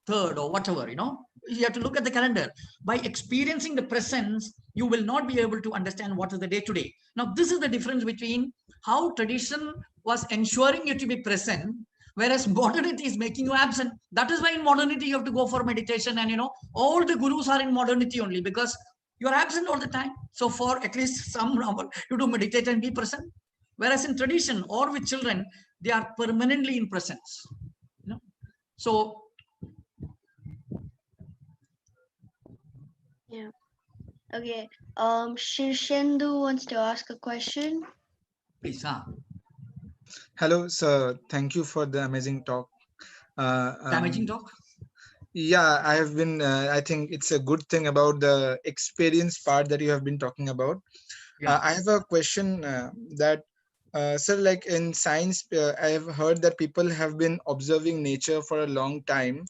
3rd or whatever, You have to look at the calendar. By experiencing the presence, you will not be able to understand what is the day today. Now, this is the difference between how tradition was ensuring you to be present, whereas modernity is making you absent. That is why in modernity you have to go for meditation, and all the gurus are in modernity only because you are absent all the time. So for at least some number, you do meditate and be present. Whereas in tradition or with children, they are permanently in presence. So Yeah. Okay. Shirshendu wants to ask a question. please. Hello, sir. Thank you for the amazing talk. Damaging talk. Yeah, I have been. I think it's a good thing about the experience part that you have been talking about. Yeah. I have a question that, sir, like in science, I have heard that people have been observing nature for a long time,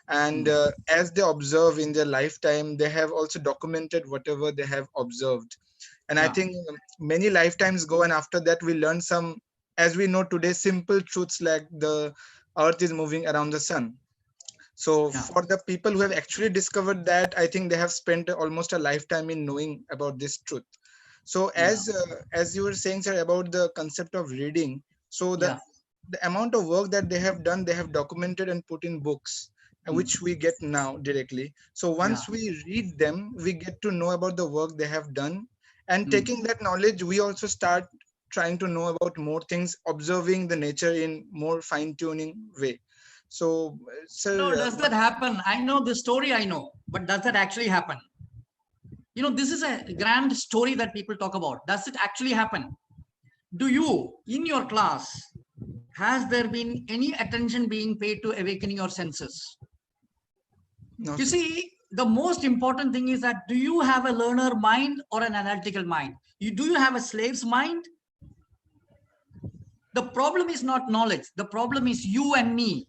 and as they observe in their lifetime, they have also documented whatever they have observed. And I think many lifetimes go, and after that, we learn some, as we know today, simple truths like the Earth is moving around the sun. So for the people who have actually discovered that, I think they have spent almost a lifetime in knowing about this truth. So as you were saying, sir, about the concept of reading, so the amount of work that they have done, they have documented and put in books, which we get now directly. So once we read them, we get to know about the work they have done, and taking that knowledge, we also start trying to know about more things, observing the nature in more fine-tuning way. So, sir, no, does that happen? I know the story, I know, but does that actually happen? This is a grand story that people talk about. Does it actually happen? Do you, in your class, has there been any attention being paid to awakening your senses? No, you see, the most important thing is that do you have a learner mind or an analytical mind? Do you have a slave's mind? The problem is not knowledge. The problem is you and me.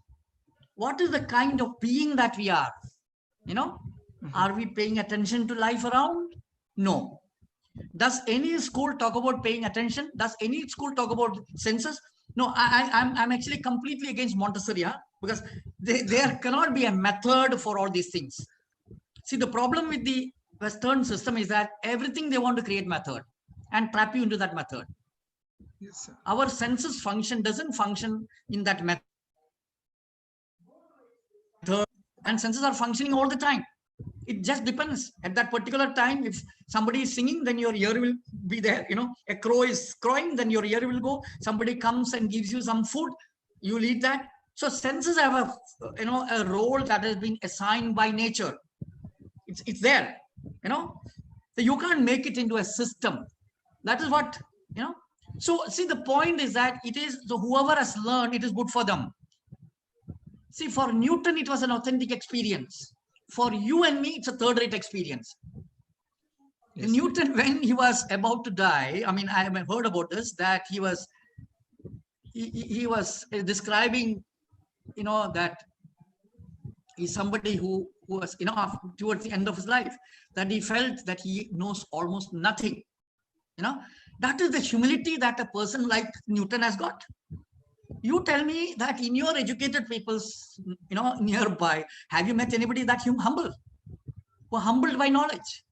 What is the kind of being that we are? Are we paying attention to life around? No. Does any school talk about paying attention? Does any school talk about senses? No, I'm actually completely against Montessori, because there cannot be a method for all these things. See, the problem with the Western system is that everything they want to create method and trap you into that method. Yes, sir. Our senses doesn't function in that method, and senses are functioning all the time. It just depends at that particular time. If somebody is singing, then your ear will be there. A crow is crowing, then your ear will go. Somebody comes and gives you some food, you will eat that. So senses have a role that has been assigned by nature. It's there. So you can't make it into a system. That is what So see, the point is that it is, so whoever has learned, it is good for them. See, for Newton, it was an authentic experience. For you and me, it's a third-rate experience. Yes. Newton, when he was about to die, I mean, I have heard about this, that he was describing, that he's somebody who was, towards the end of his life, that he felt that he knows almost nothing. That is the humility that a person like Newton has got. You tell me that in your educated people's, nearby, have you met anybody that humble, who are humbled by knowledge?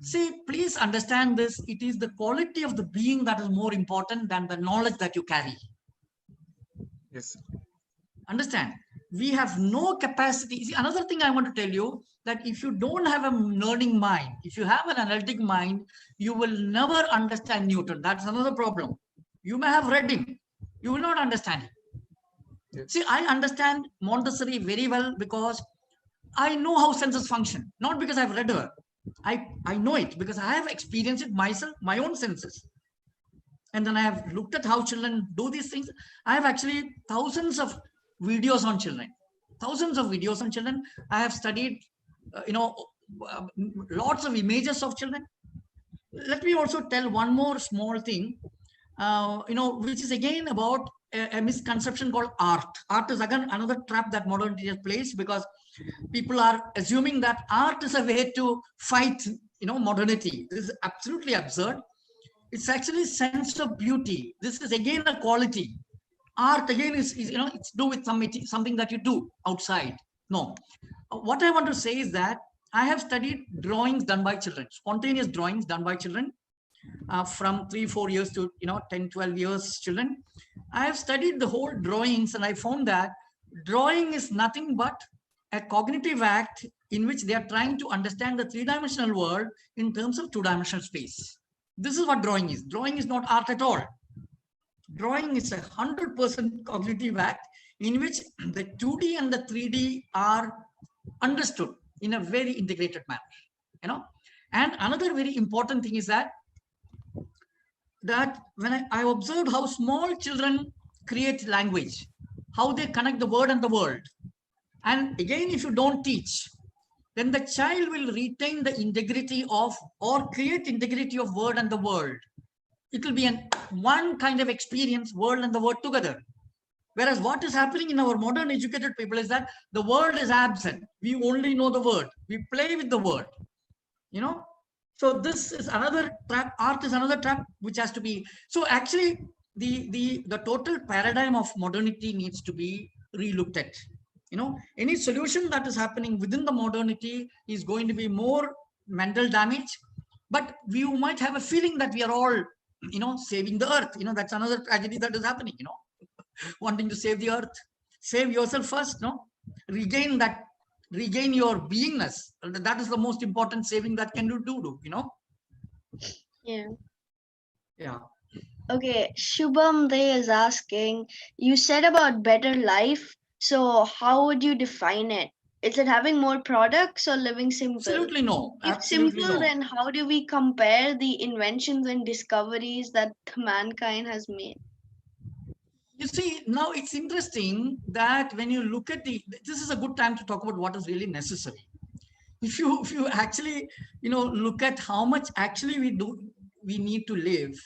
See, please understand this. It is the quality of the being that is more important than the knowledge that you carry. Yes. Understand? We have no capacity. See, another thing I want to tell you, that if you don't have a learning mind, if you have an analytic mind, you will never understand Newton. That's another problem. You may have read him. You will not understand him. Yes. See, I understand Montessori very well because I know how senses function, not because I've read her. I know it because I have experienced it myself, my own senses. And then I have looked at how children do these things. I have actually thousands of videos on children. I have studied, lots of images of children. Let me also tell one more small thing, which is again about a misconception called art. Art is again another trap that modernity has placed, because people are assuming that art is a way to fight, modernity. This is absolutely absurd. It's actually sense of beauty. This is again a quality. Art again is it's do with something that you do outside. No. What I want to say is that I have studied drawings done by children, spontaneous drawings done by children, from 3-4 years to 10-12 years children. I have studied the whole drawings, and I found that drawing is nothing but a cognitive act in which they are trying to understand the three-dimensional world in terms of two-dimensional space. This is what drawing is. Drawing is not art at all. Drawing is 100% cognitive act in which the 2D and the 3D are understood in a very integrated manner. And another very important thing is that when I observed how small children create language, how they connect the word and the world. And again, if you don't teach, then the child will retain the integrity of, or create integrity of word and the world. It will be one kind of experience, world and the word together. Whereas what is happening in our modern educated people is that the world is absent. We only know the word. We play with the word. So this is another trap. Art is another trap which has to be. So actually, the total paradigm of modernity needs to be relooked at. Any solution that is happening within the modernity is going to be more mental damage. But we might have a feeling that we are all, saving the earth. That's another tragedy that is happening. Wanting to save the earth. Save yourself first. Regain your beingness. That is the most important saving that can do. Yeah. Yeah. Okay, Shubham Day is asking, you said about better life, so how would you define it? Is it having more products or living simple? Absolutely no. If Absolutely simple, no. then how do we compare the inventions and discoveries that mankind has made? You see, now it's interesting that when you look at this is a good time to talk about what is really necessary. If you actually, look at how much actually we need to live,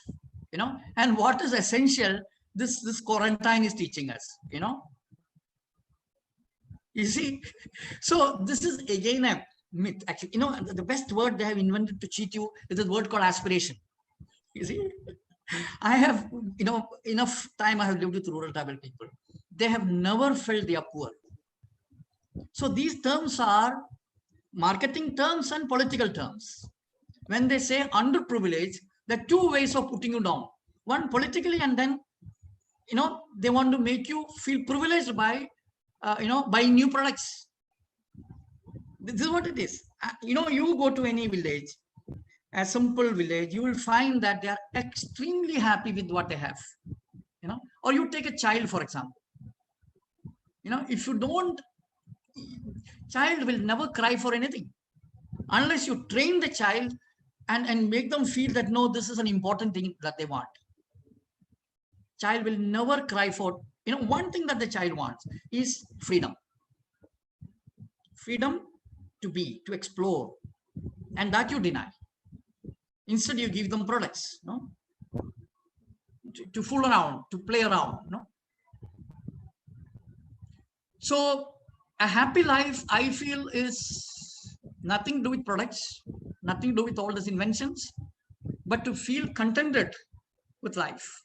and what is essential, this quarantine is teaching us, You see, so this is again a myth. Actually, the best word they have invented to cheat you is a word called aspiration. You see, I have, enough time I have lived with rural tribal people. They have never felt they are poor. So these terms are marketing terms and political terms. When they say underprivileged, there are two ways of putting you down. One politically, and then, they want to make you feel privileged by, buying new products. This is what it is. You go to any village, a simple village, you will find that they are extremely happy with what they have. Or you take a child, for example. If you don't, child will never cry for anything unless you train the child and make them feel that, no, this is an important thing that they want. Child will never cry for, one thing that the child wants is freedom. Freedom to be, to explore, and that you deny. Instead, you give them products, no, to fool around, to play around, no. So a happy life, I feel, is nothing to do with products, nothing to do with all these inventions, but to feel contented with life.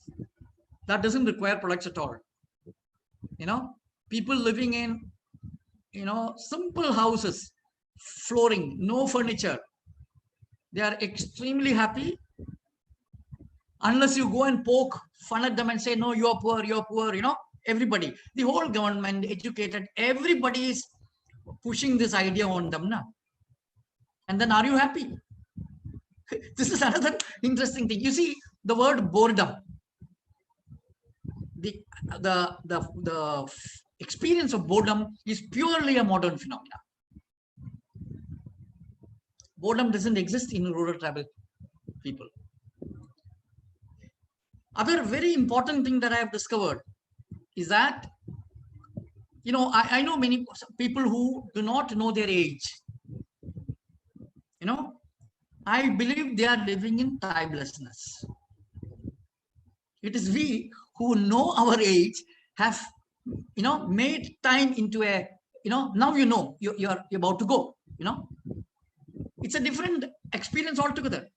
That doesn't require products at all. You know, people living in, you know, simple houses, flooring, no furniture, they are extremely happy, unless you go and poke fun at them and say, no, you're poor, you know. Everybody, the whole government, educated, everybody is pushing this idea on them now. And then are you happy? This is another interesting thing. You see, the word boredom, the experience of boredom is purely a modern phenomenon. Boredom doesn't exist in rural tribal people. Other very important thing that I have discovered is that, you know, I know many people who do not know their age. You know, I believe they are living in timelessness. It is we who know our age have, you know, made time into a, you know, now you know you're about to go, you know. It's a different experience altogether.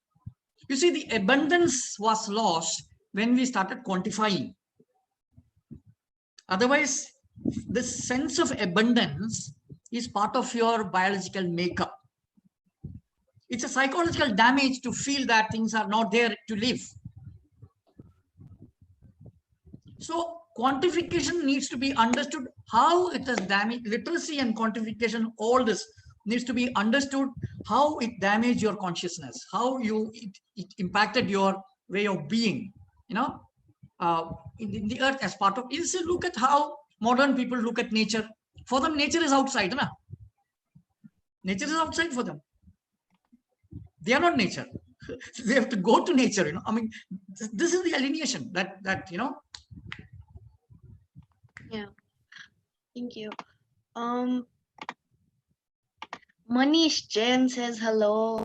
You see, the abundance was lost when we started quantifying. Otherwise, the sense of abundance is part of your biological makeup. It's a psychological damage to feel that things are not there to live. So quantification needs to be understood, how it has damaged literacy and quantification, all this needs to be understood, how it damaged your consciousness, how it impacted your way of being, you know, in the earth as part of. Instead, look at how modern people look at nature. For them, nature is outside. Na? Nature is outside for them. They are not nature. They have to go to nature. You know, I mean, this is the alienation that you know. Yeah. Thank you. Manish Jain says hello.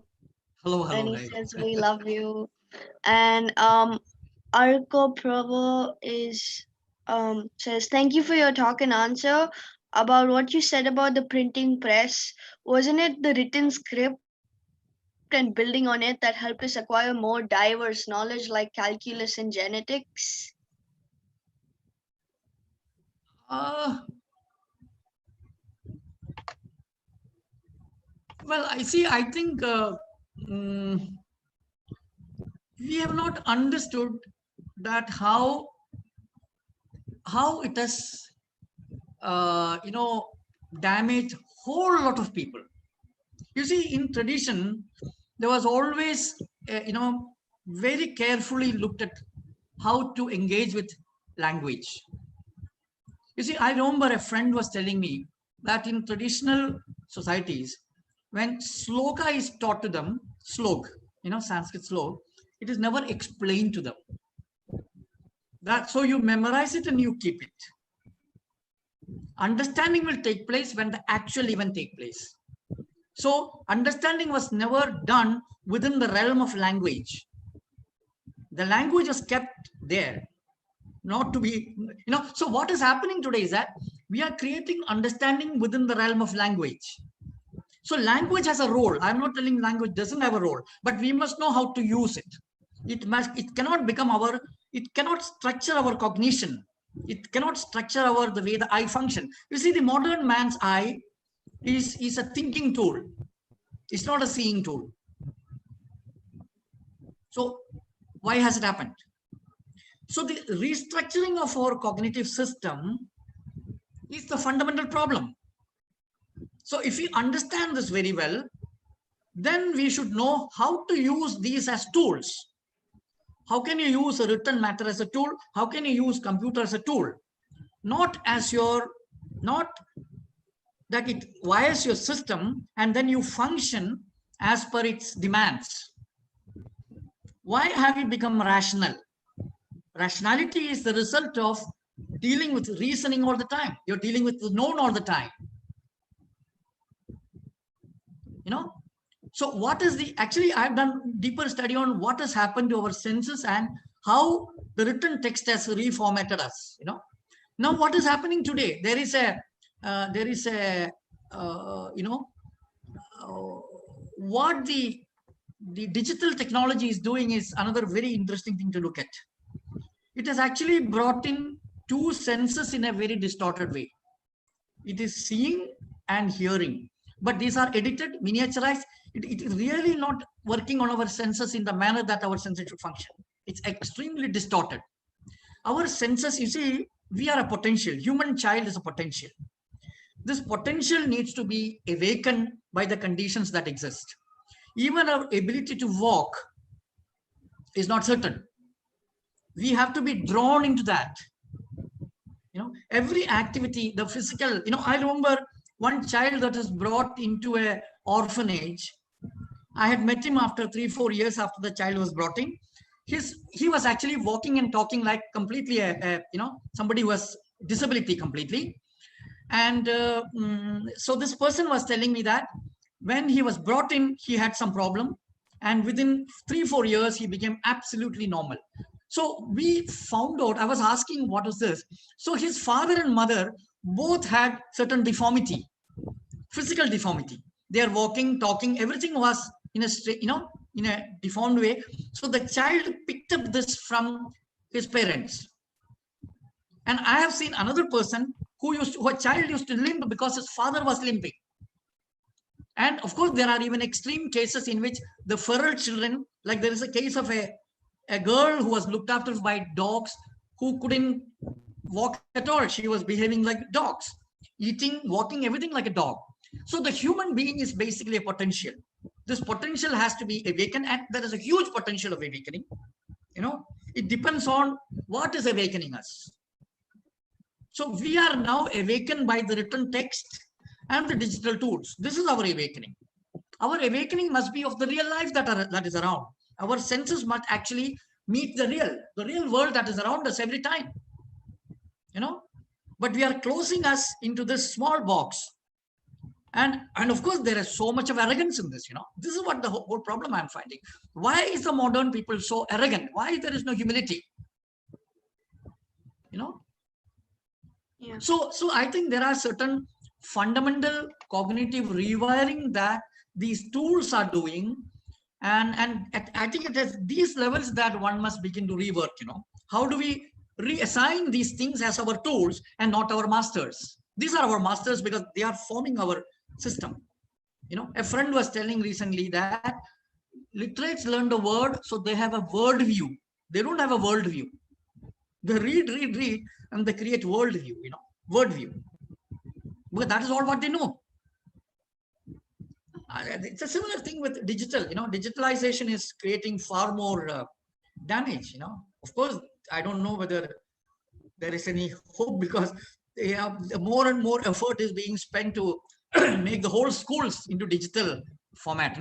Hello, And hello, he guys. says we love you. And Arco Provo is says thank you for your talk and answer about what you said about the printing press. Wasn't it the written script and building on it that helped us acquire more diverse knowledge like calculus and genetics? Uh, well, I see. I think we have not understood that how it has you know, damaged whole lot of people. You see, in tradition, there was always you know, very carefully looked at how to engage with language. You see, I remember a friend was telling me that in traditional societies, when sloka is taught to them, slok, you know, Sanskrit slok, it is never explained to them. That so you memorize it and you keep it. Understanding will take place when the actual event take place. So understanding was never done within the realm of language. The language was kept there, not to be, you know. So what is happening today is that we are creating understanding within the realm of language. So language has a role. I'm not telling language doesn't have a role, but we must know how to use it. It cannot become our, it cannot structure our cognition. It cannot structure the way the eye function. You see, the modern man's eye is a thinking tool. It's not a seeing tool. So why has it happened? So the restructuring of our cognitive system is the fundamental problem. So if we understand this very well, then we should know how to use these as tools. How can you use a written matter as a tool? How can you use computer as a tool? Not that it wires your system and then you function as per its demands. Why have you become rational? Rationality is the result of dealing with reasoning all the time. You're dealing with the known all the time. You know, So what is the, actually I've done deeper study on what has happened to our senses and how the written text has reformatted us, Now what is happening today? There is a, what the digital technology is doing is another very interesting thing to look at. It has actually brought in two senses in a very distorted way. It is seeing and hearing, but these are edited, miniaturized. It is really not working on our senses in the manner that our senses should function. It's extremely distorted. Our senses, you see, we are a potential. Human child is a potential. This potential needs to be awakened by the conditions that exist. Even our ability to walk is not certain. We have to be drawn into that. Every activity, the physical, I remember one child that is brought into a orphanage. I had met him after 3-4 years after the child was brought in. He was actually walking and talking like completely somebody who has disability completely. And so this person was telling me that when he was brought in, he had some problem, and within 3-4 years he became absolutely normal. So we found out, I was asking what is this. So his father and mother both had certain deformity, physical deformity. They are walking, talking, everything was in a straight, in a deformed way. So the child picked up this from his parents. And I have seen another person who a child used to limp because his father was limping. And of course, there are even extreme cases in which the feral children, like there is a case of a girl who was looked after by dogs who couldn't walk at all. She was behaving like dogs, eating, walking, everything like a dog. So the human being is basically a potential. This potential has to be awakened, and there is a huge potential of awakening. It depends on what is awakening us. So we are now awakened by the written text and the digital tools. This is our awakening. Our awakening must be of the real life that is around. Our senses must actually meet the real world that is around us every time. But we are closing us into this small box. And of course, there is so much of arrogance in this, This is what the whole problem I'm finding. Why is the modern people so arrogant? Why there is no humility? Yeah. So I think there are certain fundamental cognitive rewiring that these tools are doing. And I think it is these levels that one must begin to rework, How do we reassign these things as our tools and not our masters? These are our masters because they are forming our system. A friend was telling recently that literates learn the word, so they have a word view. They don't have a world view. They read, and they create world view, word view. But that is all what they know. It's a similar thing with digital. Digitalization is creating far more damage. Of course, I don't know whether there is any hope because more and more effort is being spent to make the whole schools into digital format.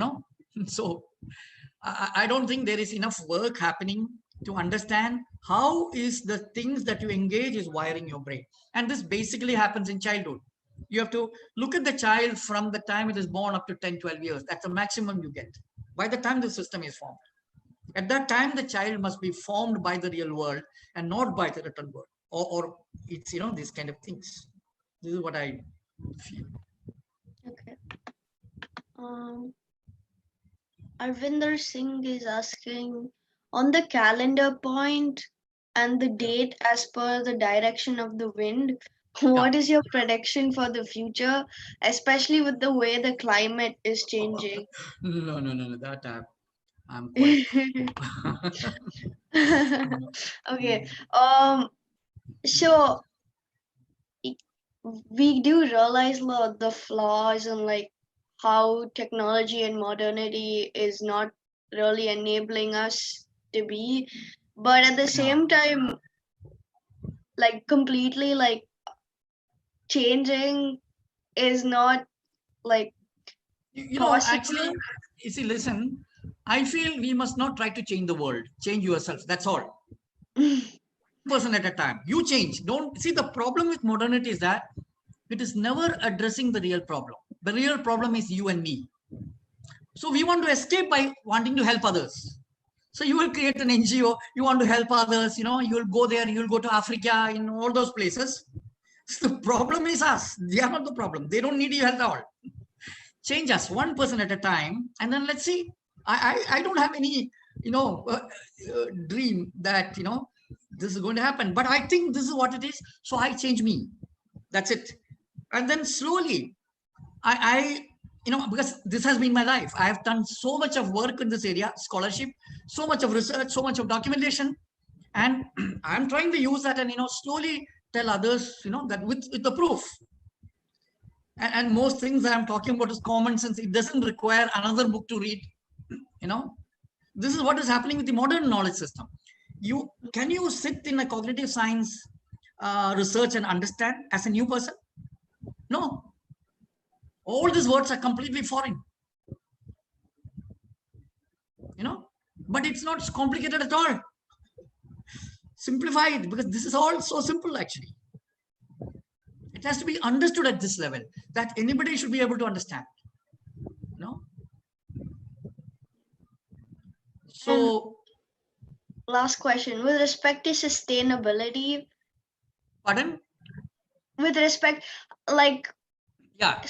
So I don't think there is enough work happening to understand how is the things that you engage is wiring your brain. And this basically happens in childhood. You have to look at the child from the time it is born up to 10-12 years. That's the maximum you get by the time the system is formed. At that time, the child must be formed by the real world and not by the written word, or it's these kind of things. This is what I feel. Okay. Arvinder Singh is asking, on the calendar point and the date as per the direction of the wind, what is your prediction for the future, especially with the way the climate is changing? No, that I'm quite. Okay. So we do realize the flaws and like how technology and modernity is not really enabling us to be, but at the same time, like completely like changing is not like possible. Actually, you see, listen, I feel we must not try to change the world. Change yourself. That's all. Person at a time. You change. Don't see, the problem with modernity is that it is never addressing the real problem. The real problem is you and me. So we want to escape by wanting to help others. So you will create an NGO, you want to help others, you know, you will go there, you will go to Africa, in all those places. So the problem is us. They are not the problem. They don't need your help at all. Change us one person at a time, and then let's see. I don't have any, dream that, this is going to happen, but I think this is what it is. So I change me. That's it. And then slowly, I because this has been my life. I have done so much of work in this area, scholarship, so much of research, so much of documentation, and I'm trying to use that and, slowly tell others, that with the proof. And most things that I'm talking about is common sense. It doesn't require another book to read. This is what is happening with the modern knowledge system. Can you sit in a cognitive science research and understand as a new person? No. All these words are completely foreign. But it's not complicated at all. Simplify it, because this is all so simple actually. It has to be understood at this level that anybody should be able to understand. So, last question, with respect to sustainability. Pardon? With respect, like, yeah,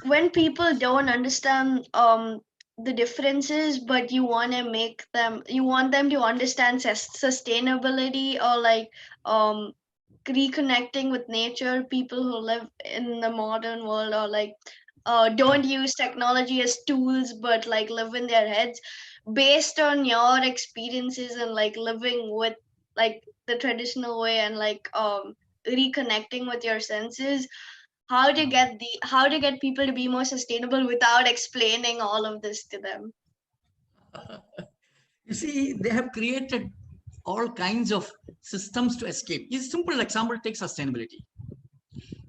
when people don't understand the differences, but you want them to understand sustainability, or like reconnecting with nature, people who live in the modern world, or like don't use technology as tools, but like live in their heads, based on your experiences and like living with like the traditional way, and like reconnecting with your senses, how to get people to be more sustainable without explaining all of this to them. You see, they have created all kinds of systems to escape. A simple example, take sustainability.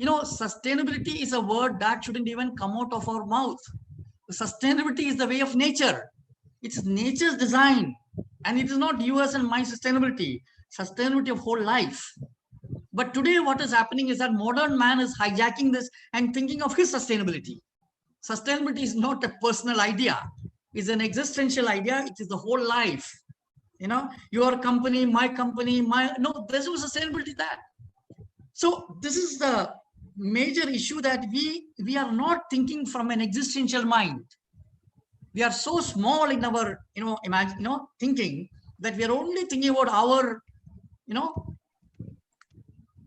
Sustainability is a word that shouldn't even come out of our mouth. Sustainability is the way of nature. It's nature's design, and it is not yours and my sustainability of whole life. But today what is happening is that modern man is hijacking this and thinking of his sustainability. Sustainability is not a personal idea. It's an existential idea. It is the whole life. Your company, my company, no, there's no sustainability there. So this is the major issue, that we are not thinking from an existential mind. We are so small in our, thinking, that we are only thinking about our,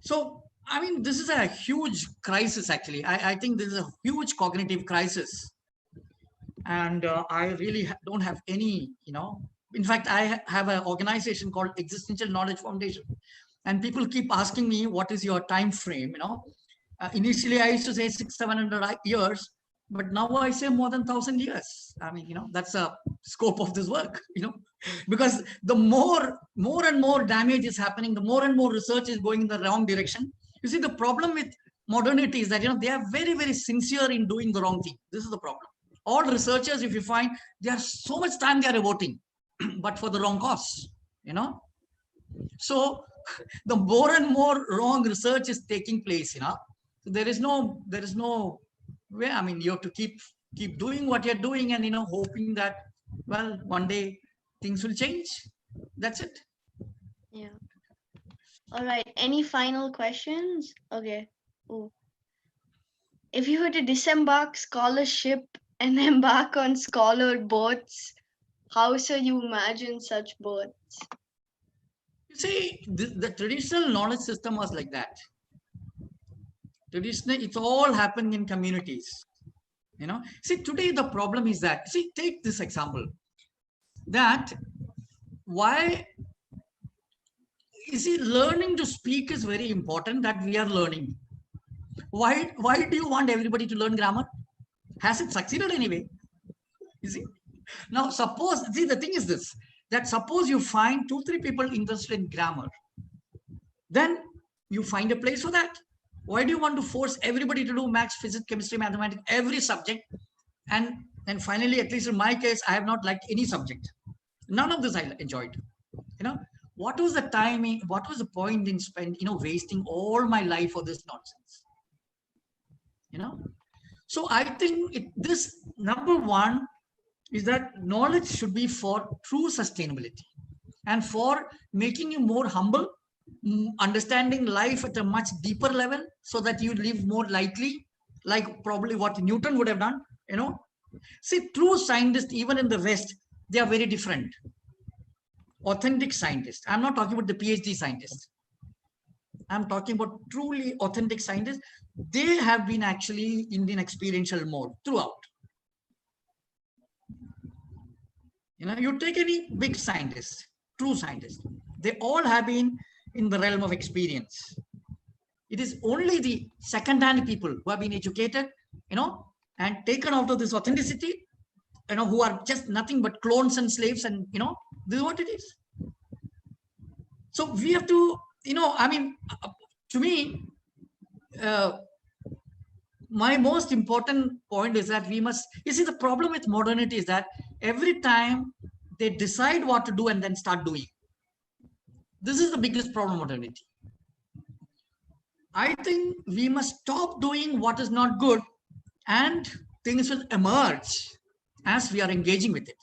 So, I mean, this is a huge crisis, actually. I think this is a huge cognitive crisis. And I really don't have any, in fact, I have an organization called Existential Knowledge Foundation. And people keep asking me, what is your time frame? Initially, I used to say 600-700 years, but now I say more than 1,000 years. I mean, that's a scope of this work, because the more and more damage is happening, the more and more research is going in the wrong direction. You see, the problem with modernity is that, they are very, very sincere in doing the wrong thing. This is the problem. All researchers, if you find, they are so much time they are devoting, but for the wrong cause, So the more and more wrong research is taking place, So there is no way. I mean, you have to keep doing what you're doing, and, hoping that, well, one day things will change. That's it. Yeah. All right. Any final questions? Okay. Ooh. If you were to disembark scholarship and embark on scholar boats, how shall you imagine such boats? You see, the traditional knowledge system was like that. Traditionally, it's all happening in communities. See, today the problem is that, see, take this example, that why, you see, learning to speak is very important, that we are learning. Why do you want everybody to learn grammar? Has it succeeded anyway? You see, now suppose, see, the thing is this, that suppose you find 2-3 people interested in grammar, then you find a place for that. Why do you want to force everybody to do maths, physics, chemistry, mathematics, every subject? And finally, at least in my case, I have not liked any subject. None of this I enjoyed. What was the timing? What was the point in wasting all my life for this nonsense? So I think this, number one, is that knowledge should be for true sustainability and for making you more humble, understanding life at a much deeper level so that you live more lightly, like probably what Newton would have done, you know. See, true scientists, even in the West, they are very different. Authentic scientists. I'm not talking about the PhD scientists. I'm talking about truly authentic scientists. They have been actually in an experiential mode throughout. You know, you take any big scientist, true scientist, they all have been in the realm of experience. It is only the second-hand people who have been educated, you know, and taken out of this authenticity, you know, who are just nothing but clones and slaves, and you know, this is what it is. So we have to, you know, I mean, to me, uh, my most important point is that we must, you see, the problem with modernity is that every time they decide what to do and then start doing. This is the biggest problem of modernity. I think we must stop doing what is not good and things will emerge as we are engaging with it.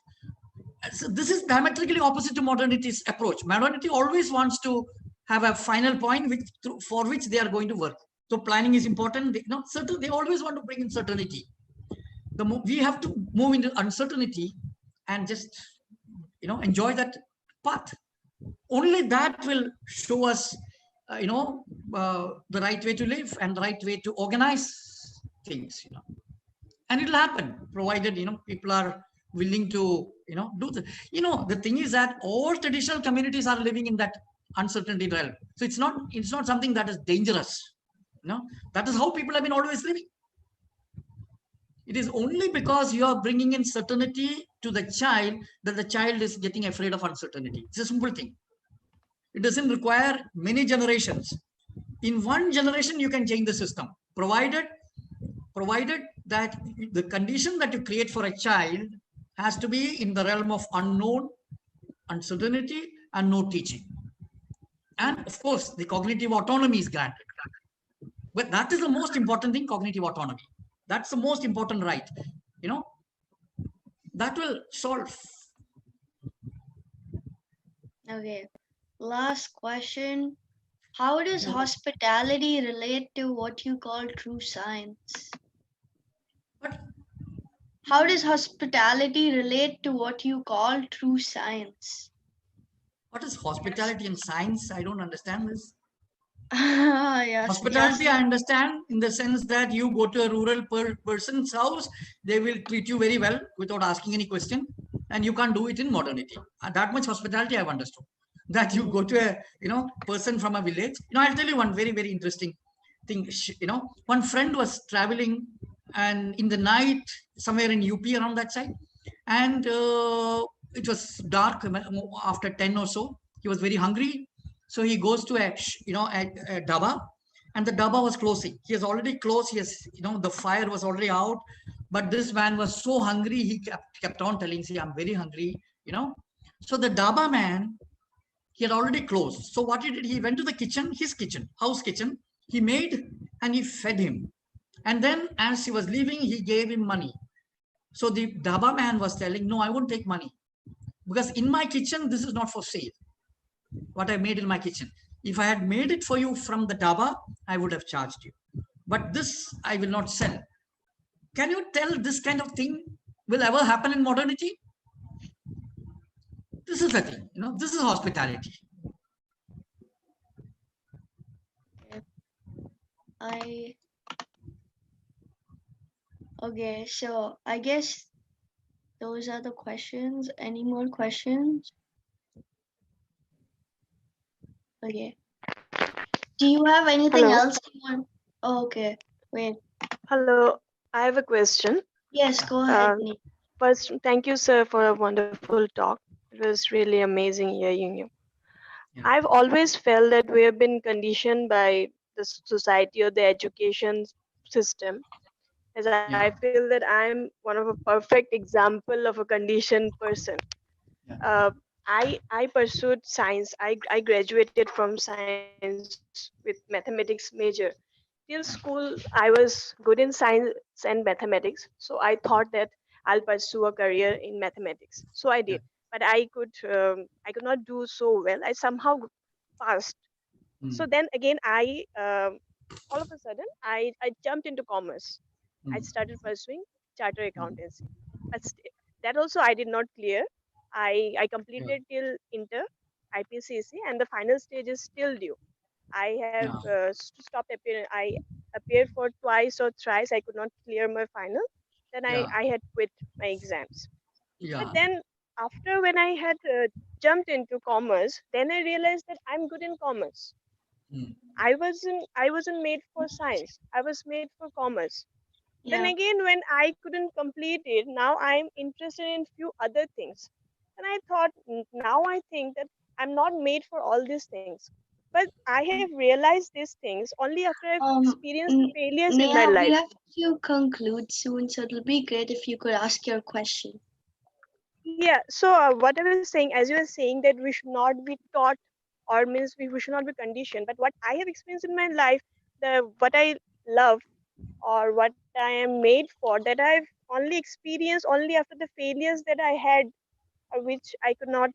So this is diametrically opposite to modernity's approach. Modernity always wants to have a final point for which they are going to work. So planning is important. They always want to bring in certainty. We have to move into uncertainty and just, you know, enjoy that path. Only that will show us, the right way to live and the right way to organize things, you know. And it'll happen, provided, you know, people are willing to, you know, do the, you know, the thing is that all traditional communities are living in that uncertainty realm. So it's not something that is dangerous. You know, that is how people have been always living. It is only because you are bringing in certainty to the child that the child is getting afraid of uncertainty. It's a simple thing. It doesn't require many generations. In one generation, you can change the system, provided that the condition that you create for a child has to be in the realm of unknown, uncertainty, and no teaching. And of course, the cognitive autonomy is granted. But that is the most important thing, cognitive autonomy. That's the most important right. You know, that will solve. Okay. Last question. How does hospitality relate to what you call true science? But How does hospitality relate to what you call true science? what is hospitality and science? I don't understand this. Yes, yes. Hospitality, I understand in the sense that you go to a rural person's house, they will treat you very well without asking any question, and you can't do it in modernity. That much hospitality I've understood. That you go to a, you know, person from a village. You know, I'll tell you one very, very interesting thing. You know, one friend was traveling and in the night somewhere in UP around that side, and it was dark after 10 or so. He was very hungry, so he goes to a daba, and the daba was closing. He has already closed. He has, you know, the fire was already out, but this man was so hungry. He kept on telling, "See, I'm very hungry," you know. So the daba man, he had already closed. So what he did, he went to the kitchen, his kitchen, house kitchen. He made and he fed him. And then as he was leaving, he gave him money. So the daba man was telling, "No, I won't take money because in my kitchen, this is not for sale. What I made in my kitchen. If I had made it for you from the daba, I would have charged you. But this I will not sell." Can you tell this kind of thing will ever happen in modernity? This is the thing, you know, this is hospitality. I Okay, so I guess those are the questions. Any more questions? Okay. Do you have anything Hello. else you want? Oh, okay. Wait. Hello. I have a question. Yes, go ahead, Uh, Neil. First, thank you, sir, for a wonderful talk. It was really amazing hearing you. Yeah. I've always felt that we have been conditioned by the society or the education system, as I Yeah. feel that I'm one of a perfect example of a conditioned person. Yeah. I pursued science. I graduated from science with mathematics major. Till school, I was good in science and mathematics. So I thought that I'll pursue a career in mathematics. So I Yeah. did, but I could not do so well. I somehow passed. So Mm. then again, all of a sudden I jumped into commerce. I Mm. started pursuing charter Mm. accountancy, but that also I did not clear. I Yeah. completed till inter IPCC, and the final stage is still due. I have Yeah. stopped appearing. I appeared for twice or thrice. I could not clear my final. Then Yeah. I had quit my exams. But Yeah. then after when I had jumped into commerce, then I realized that I'm good in commerce. Mm. I wasn't made for science. I was made for commerce. Then Yeah. again, when I couldn't complete it, now I'm interested in few other things. And I thought, now I think that I'm not made for all these things. But I have realized these things only after I've experienced failures in my Neha, we life. have to conclude soon, so it'll be great if you could ask your question. Yeah. So what I was saying, as you were saying, that we should not be taught, or means we should not be conditioned. But what I have experienced in my life, what I love or what I am made for, that I've only experienced only after the failures that I had, or which I could not.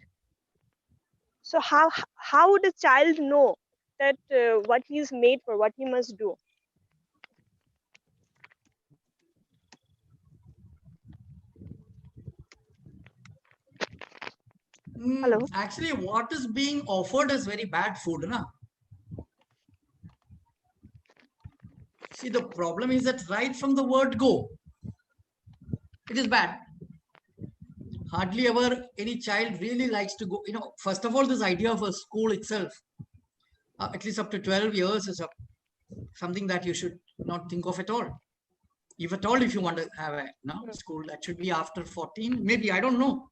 So how would a child know that what he is made for, what he must do? Mm. Hello. Actually, what is being offered is very bad food, na? See, the problem is that right from the word go, it is bad. Hardly ever any child really likes to go. First of all, this idea of a school itself, at least up to 12 years, is something that you should not think of at all. If at all, if you want to have a school, that should be after 14, maybe, I don't know.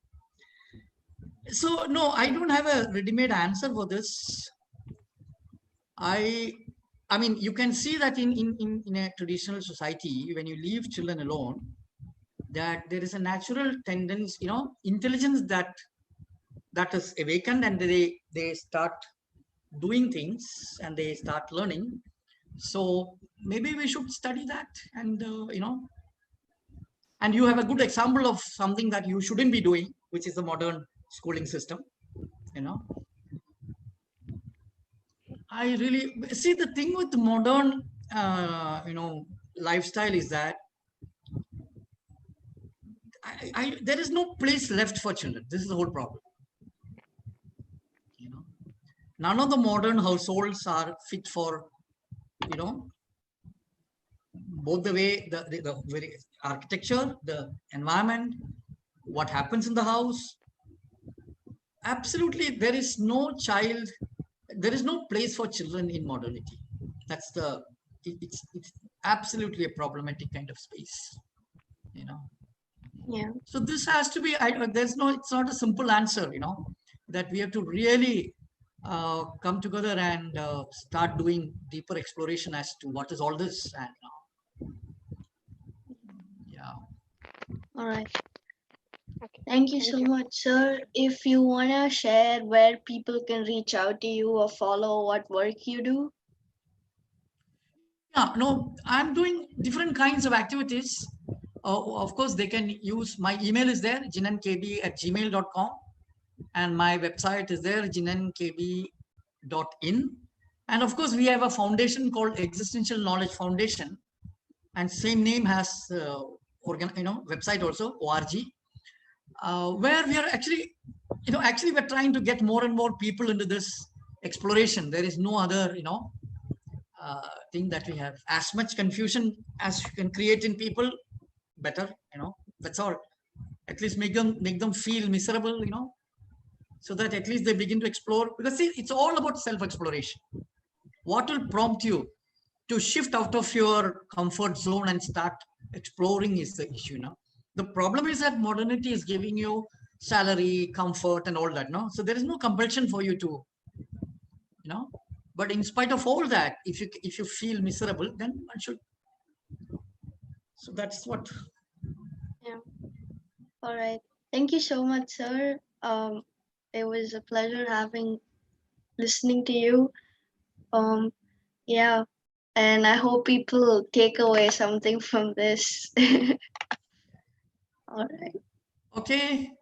So, no, I don't have a ready-made answer for this. I I mean, you can see that in a traditional society, when you leave children alone, that there is a natural tendency, intelligence that is awakened, and they start doing things, and they start learning. So maybe we should study that, and and you have a good example of something that you shouldn't be doing, which is the modern schooling system. You know, I really see the thing with modern, lifestyle is that there is no place left for children. This is the whole problem. You know, none of the modern households are fit for, you know, both the way the very architecture, the environment, what happens in the house. Absolutely, there is no child, there is no place for children in modernity. That's it's absolutely a problematic kind of space. You know, Yeah. so this has to be. It's not a simple answer. That we have to really come together and start doing deeper exploration as to what is all this, and yeah. All right. Okay. Thank you Thank so you. much, sir. If you want to share where people can reach out to you or follow what work you do. Yeah, no, I'm doing different kinds of activities. Of course, they can use my email is there, jinankb@gmail.com, and my website is there, jinankb.in. And of course, we have a foundation called Existential Knowledge Foundation, and same name has website also, org, where we are actually, we're trying to get more and more people into this exploration. There is no other, thing that we have. As much confusion as you can create in people, better. That's all. At least make them feel miserable. So that at least they begin to explore. Because see, it's all about self-exploration. What will prompt you to shift out of your comfort zone and start exploring is the issue. The problem is that modernity is giving you salary, comfort, and all that. No, so there is no compulsion for you to, you know. But in spite of all that, if you feel miserable, then one should. So that's what. Yeah. All right. Thank you so much, sir. It was a pleasure listening to you. Um, yeah, and I hope people take away something from this. All right. Okay.